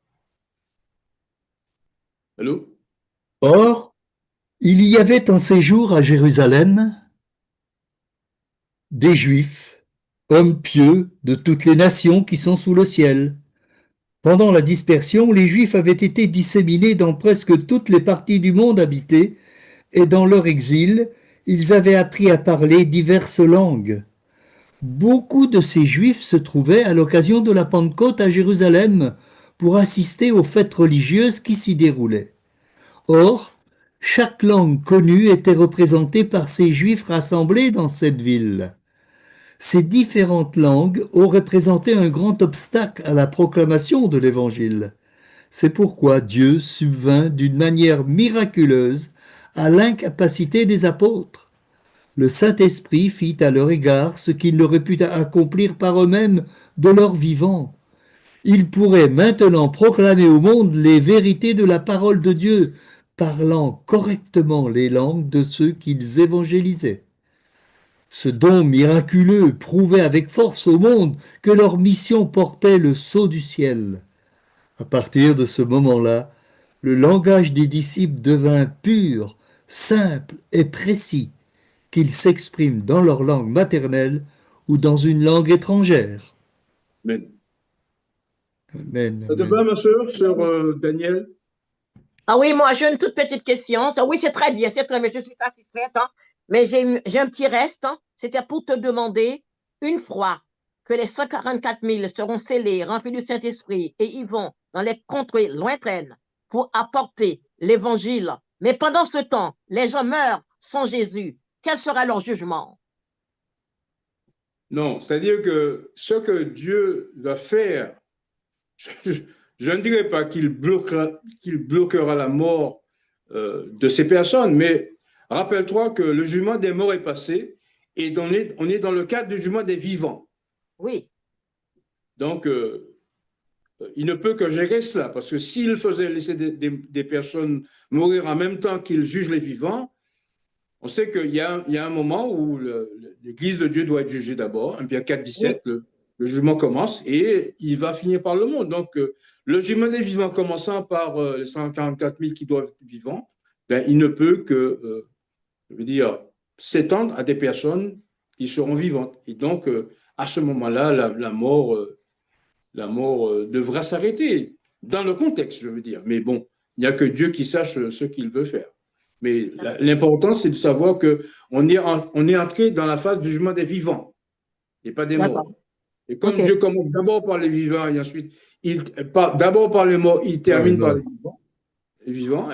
Allô? Or, il y avait en séjour à Jérusalem des Juifs hommes pieux de toutes les nations qui sont sous le ciel. Pendant la dispersion, les Juifs avaient été disséminés dans presque toutes les parties du monde habité, et dans leur exil, ils avaient appris à parler diverses langues. Beaucoup de ces Juifs se trouvaient à l'occasion de la Pentecôte à Jérusalem pour assister aux fêtes religieuses qui s'y déroulaient. Or, chaque langue connue était représentée par ces Juifs rassemblés dans cette ville. Ces différentes langues auraient présenté un grand obstacle à la proclamation de l'Évangile. C'est pourquoi Dieu subvint d'une manière miraculeuse à l'incapacité des apôtres. Le Saint-Esprit fit à leur égard ce qu'ils n'auraient pu accomplir par eux-mêmes de leur vivant. Ils pourraient maintenant proclamer au monde les vérités de la parole de Dieu, parlant correctement les langues de ceux qu'ils évangélisaient. Ce don miraculeux prouvait avec force au monde que leur mission portait le sceau du ciel. À partir de ce moment-là, le langage des disciples devint pur, simple et précis, qu'ils s'expriment dans leur langue maternelle ou dans une langue étrangère. Amen. Amen. Ça te va, ma soeur, sur Daniel? Ah oui, moi, j'ai une toute petite question. Oui, c'est très bien, je suis satisfaite. Hein. Mais j'ai un petit reste. Hein. C'était pour te demander, une fois que les 144 000 seront scellés, remplis du Saint-Esprit, et ils vont dans les contrées lointaines pour apporter l'évangile. Mais pendant ce temps, les gens meurent sans Jésus. Quel sera leur jugement? Non, c'est-à-dire que ce que Dieu va faire, je ne dirais pas qu'il bloquera la mort de ces personnes, mais rappelle-toi que le jugement des morts est passé et on est dans le cadre du jugement des vivants. Oui. Donc, il ne peut que gérer cela, parce que s'il faisait laisser des personnes mourir en même temps qu'il juge les vivants, on sait qu'il y a un moment où l'Église de Dieu doit être jugée d'abord. 1 Pierre 4, 17, oui. Le jugement commence et il va finir par le monde. Donc, le jugement des vivants commençant par les 144 000 qui doivent être vivants, ben, il ne peut que, je veux dire, s'étendre à des personnes qui seront vivantes. Et donc, à ce moment-là, la mort devra s'arrêter, dans le contexte, je veux dire. Mais bon, il n'y a que Dieu qui sache ce qu'il veut faire. Mais l'important, c'est de savoir qu'on est entré dans la phase du jugement des vivants et pas des morts. Et comme Dieu commence d'abord par les vivants et ensuite, d'abord par les morts, il termine par les vivants.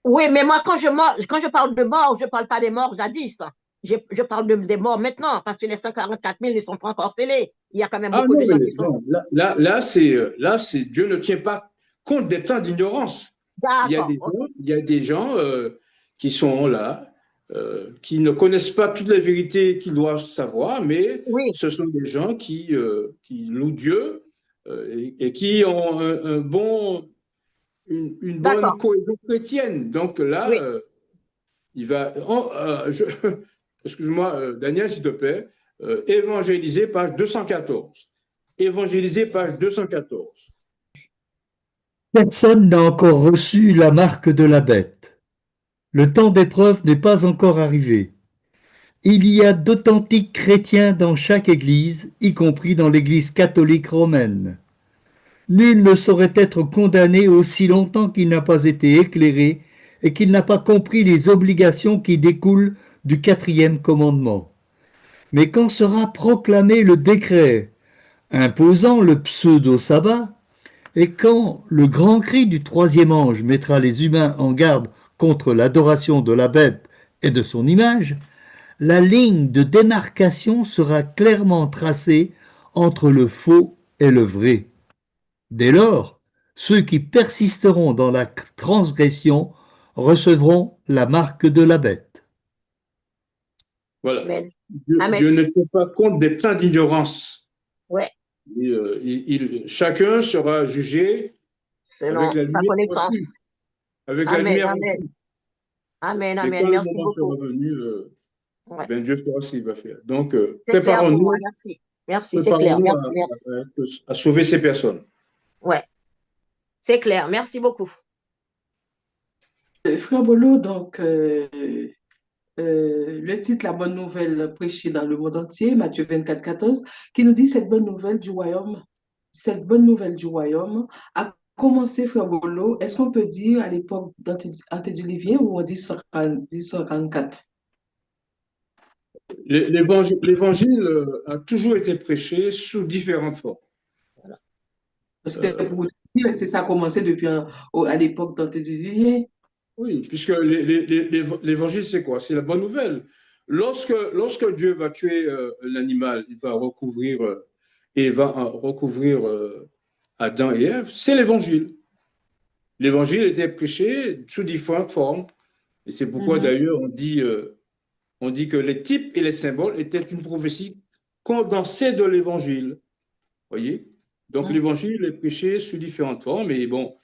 Oui, mais moi, quand je parle de mort, je ne parle pas des morts jadis. Je parle des morts maintenant, parce que les 144 000 ne sont pas encore scellés. Il y a quand même beaucoup de gens qui sont... Là, c'est Dieu ne tient pas compte des temps d'ignorance. Il y a des gens qui sont là, qui ne connaissent pas toutes les vérités qu'ils doivent savoir, mais ce sont des gens qui louent Dieu et qui ont une bonne cohésion chrétienne. Donc là, il va... Excuse-moi, Daniel, s'il te plaît. Évangéliser, page 214. Évangéliser, page 214. Personne n'a encore reçu la marque de la bête. Le temps d'épreuve n'est pas encore arrivé. Il y a d'authentiques chrétiens dans chaque église, y compris dans l'église catholique romaine. Nul ne saurait être condamné aussi longtemps qu'il n'a pas été éclairé et qu'il n'a pas compris les obligations qui découlent du 4e commandement. Mais quand sera proclamé le décret imposant le pseudo-sabbat, et quand le grand cri du 3e ange mettra les humains en garde contre l'adoration de la bête et de son image, la ligne de démarcation sera clairement tracée entre le faux et le vrai. Dès lors, ceux qui persisteront dans la transgression recevront la marque de la bête. Voilà. Dieu ne tient pas compte des temps d'ignorance. Ouais. Chacun sera jugé avec la lumière connaissance. Avec la lumière. Amen. Et quand Merci le moment beaucoup. sera venu, ben Dieu fera ce qu'il va faire. Donc, C'est préparons-nous. Merci, c'est clair. À sauver ces personnes. Ouais, c'est clair. Merci beaucoup. Frère Bolo, donc, le titre La bonne nouvelle prêchée dans le monde entier, Matthieu 24, 14, qui nous dit cette bonne nouvelle du royaume a commencé, frère Bolo, est-ce qu'on peut dire à l'époque d'antédiluvienne ou en 1044? L'évangile a toujours été prêché sous différentes formes. C'était pour dire, c'est ça a commencé depuis à l'époque d'antédiluvienne. Oui, puisque l'évangile, c'est quoi? C'est la bonne nouvelle. Lorsque Dieu va tuer l'animal, il va recouvrir Adam et Ève, c'est l'évangile. L'évangile était prêché sous différentes formes. Et c'est pourquoi d'ailleurs on dit que les types et les symboles étaient une prophétie condensée de l'évangile. Voyez? Donc l'évangile est prêché sous différentes formes. Et bon,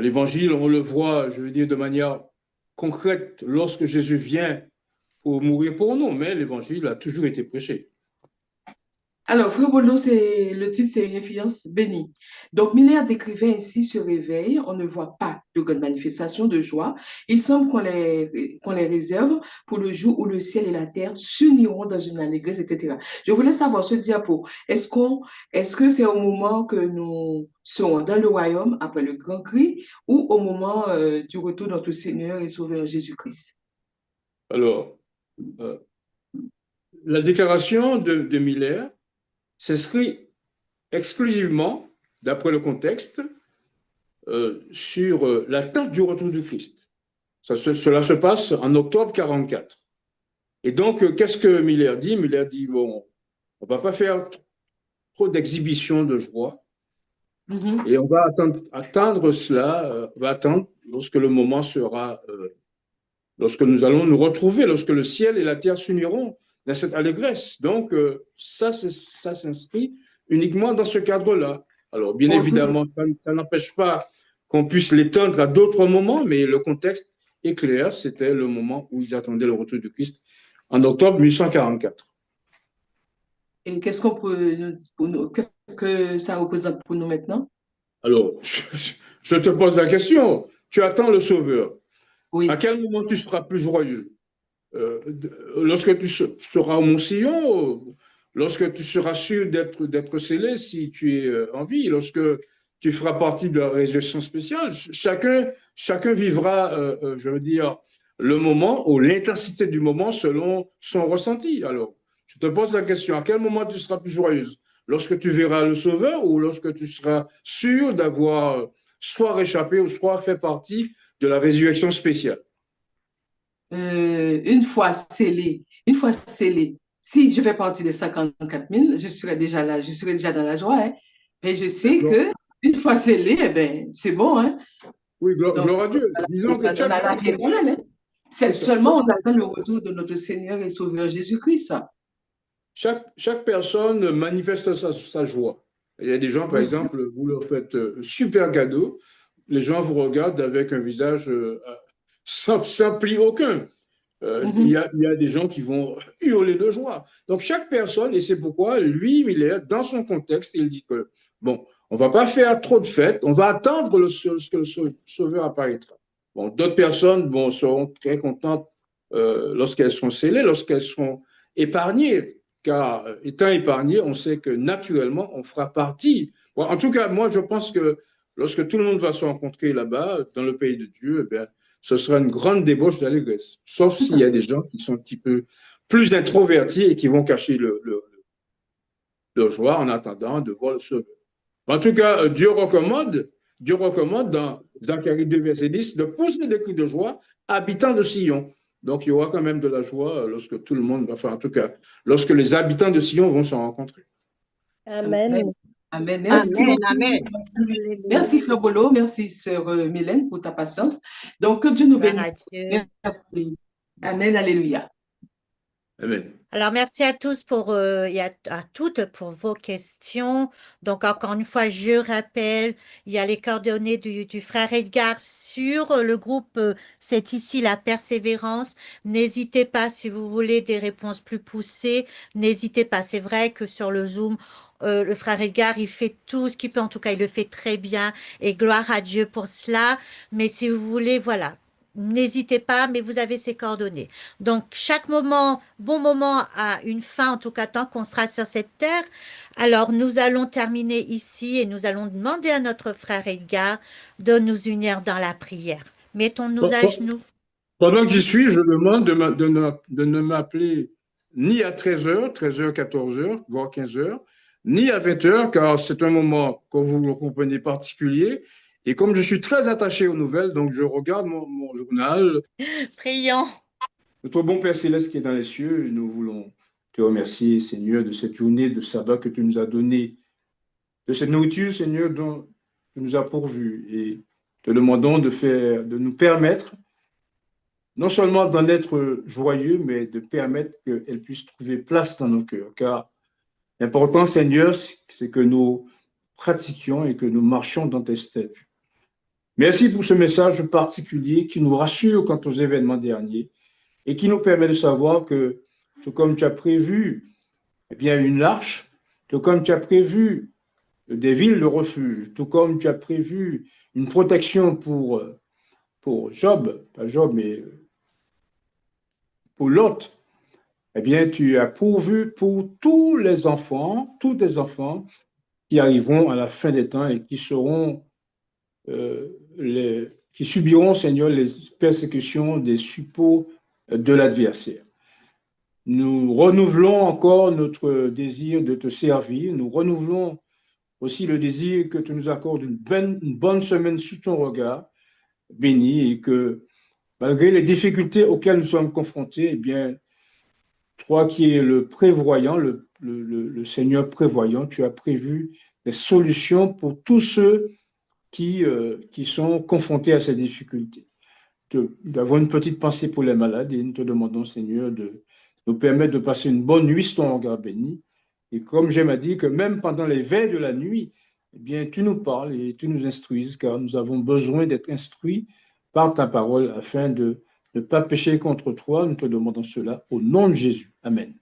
l'évangile, on le voit, je veux dire, de manière concrète lorsque Jésus vient pour mourir pour nous, mais l'évangile a toujours été prêché. Alors, Frère Bolo, le titre, c'est une influence bénie. Donc, Miller décrivait ainsi ce réveil. On ne voit pas de grandes manifestations de joie. Il semble qu'on les réserve pour le jour où le ciel et la terre s'uniront dans une allégresse, etc. Je voulais savoir ce diapo. Est-ce que c'est au moment que nous serons dans le royaume après le grand cri ou au moment du retour de notre Seigneur et Sauveur Jésus-Christ? Alors, la déclaration de Miller s'inscrit exclusivement, d'après le contexte, sur l'attente du retour du Christ. Cela se passe en octobre 44. Et donc, qu'est-ce que Miller dit? Miller dit, bon, on ne va pas faire trop d'exhibitions de joie, et on va attendre cela, on va attendre lorsque le moment sera, lorsque nous allons nous retrouver, lorsque le ciel et la terre s'uniront dans cette allégresse. Donc, ça s'inscrit uniquement dans ce cadre-là. Alors, bien évidemment, ça n'empêche pas qu'on puisse l'étendre à d'autres moments, mais le contexte est clair, c'était le moment où ils attendaient le retour du Christ en octobre 1844. Et qu'est-ce que ça représente pour nous maintenant? Alors, je te pose la question. Tu attends le Sauveur. Oui. À quel moment tu seras plus joyeux? Lorsque tu seras au Mont-Sillon, lorsque tu seras sûr d'être scellé si tu es en vie, lorsque tu feras partie de la résurrection spéciale, chacun vivra, je veux dire, le moment ou l'intensité du moment selon son ressenti. Alors, je te pose la question, à quel moment tu seras plus joyeuse? Lorsque tu verras le Sauveur ou lorsque tu seras sûr d'avoir soit réchappé ou soit fait partie de la résurrection spéciale? Une fois scellé, si je fais partie des 54 000, je serai déjà là, je serai déjà dans la joie. Hein. Et je sais que une fois scellé, eh ben, c'est bon. Hein. Oui, gloire à Dieu. Disons que la vie éternelle, hein. C'est seulement on attend le retour de notre Seigneur et Sauveur Jésus-Christ. Chaque personne manifeste sa joie. Il y a des gens, par exemple, vous leur faites super cadeau, les gens vous regardent avec un visage sans pli aucun. Il y a des gens qui vont hurler de joie. Donc, chaque personne, et c'est pourquoi lui, Miller, dans son contexte, il dit que, bon, on ne va pas faire trop de fêtes, on va attendre que le Sauveur apparaîtra. Bon, d'autres personnes seront très contentes lorsqu'elles seront scellées, lorsqu'elles seront épargnées, car étant épargnées, on sait que naturellement, on fera partie. Bon, en tout cas, moi, je pense que lorsque tout le monde va se rencontrer là-bas, dans le pays de Dieu, eh bien, ce sera une grande débauche d'allégresse. Sauf s'il y a des gens qui sont un petit peu plus introvertis et qui vont cacher leur joie en attendant de voir le Sauveur. En tout cas, Dieu recommande dans Zacharie 2, verset 10, de pousser des cris de joie, habitants de Sion. Donc, il y aura quand même de la joie lorsque tout le monde, enfin, en tout cas, lorsque les habitants de Sion vont se rencontrer. Amen. Amen. Merci. Amen. Merci, Frère Bolo. Merci, Sœur Mylène, pour ta patience. Donc, que Dieu nous bénisse. Merci. Amen. Alléluia. Amen. Alors, merci à tous et à toutes pour vos questions. Donc, encore une fois, je rappelle, il y a les coordonnées du frère Edgar sur le groupe. C'est ici la persévérance. N'hésitez pas si vous voulez des réponses plus poussées. N'hésitez pas. C'est vrai que sur le Zoom, le frère Edgar, il fait tout ce qu'il peut. En tout cas, il le fait très bien. Et gloire à Dieu pour cela. Mais si vous voulez, voilà. n'hésitez pas, mais vous avez ses coordonnées. Donc, chaque moment, bon moment a une fin, en tout cas tant qu'on sera sur cette terre. Alors, nous allons terminer ici et nous allons demander à notre frère Edgar de nous unir dans la prière. Mettons-nous à genoux. Pendant que j'y suis, je demande de ne m'appeler ni à 13h, 13h, 14h, voire 15h, ni à 20h, car c'est un moment, comme vous le comprenez, particulier. Et comme je suis très attaché aux nouvelles, donc je regarde mon journal. Prions. Notre bon Père Céleste qui est dans les cieux, nous voulons te remercier, Seigneur, de cette journée de sabbat que tu nous as donnée, de cette nourriture, Seigneur, dont tu nous as pourvu. Et te demandons de nous permettre non seulement d'en être joyeux, mais de permettre qu'elle puisse trouver place dans nos cœurs. Car l'important, Seigneur, c'est que nous pratiquions et que nous marchions dans tes statuts. Merci pour ce message particulier qui nous rassure quant aux événements derniers et qui nous permet de savoir que, tout comme tu as prévu eh bien, une arche, tout comme tu as prévu des villes de refuge, tout comme tu as prévu une protection pour Job, pas Job, mais pour Lot, eh bien, tu as pourvu pour tous les enfants, tous tes enfants qui arriveront à la fin des temps et qui seront, qui subiront, Seigneur, les persécutions des suppôts de l'adversaire. Nous renouvelons encore notre désir de te servir. Nous renouvelons aussi le désir que tu nous accordes une bonne semaine sous ton regard béni et que malgré les difficultés auxquelles nous sommes confrontés, eh bien, toi qui es le prévoyant, le Seigneur prévoyant, tu as prévu des solutions pour tous ceux qui sont confrontés à ces difficultés. D'avoir une petite pensée pour les malades et nous te demandons, Seigneur, de nous permettre de passer une bonne nuit sur ton regard béni. Et comme j'aime à dire que même pendant les veilles de la nuit, eh bien, tu nous parles et tu nous instruises, car nous avons besoin d'être instruits par ta parole afin de ne pas pécher contre toi. Nous te demandons cela au nom de Jésus. Amen.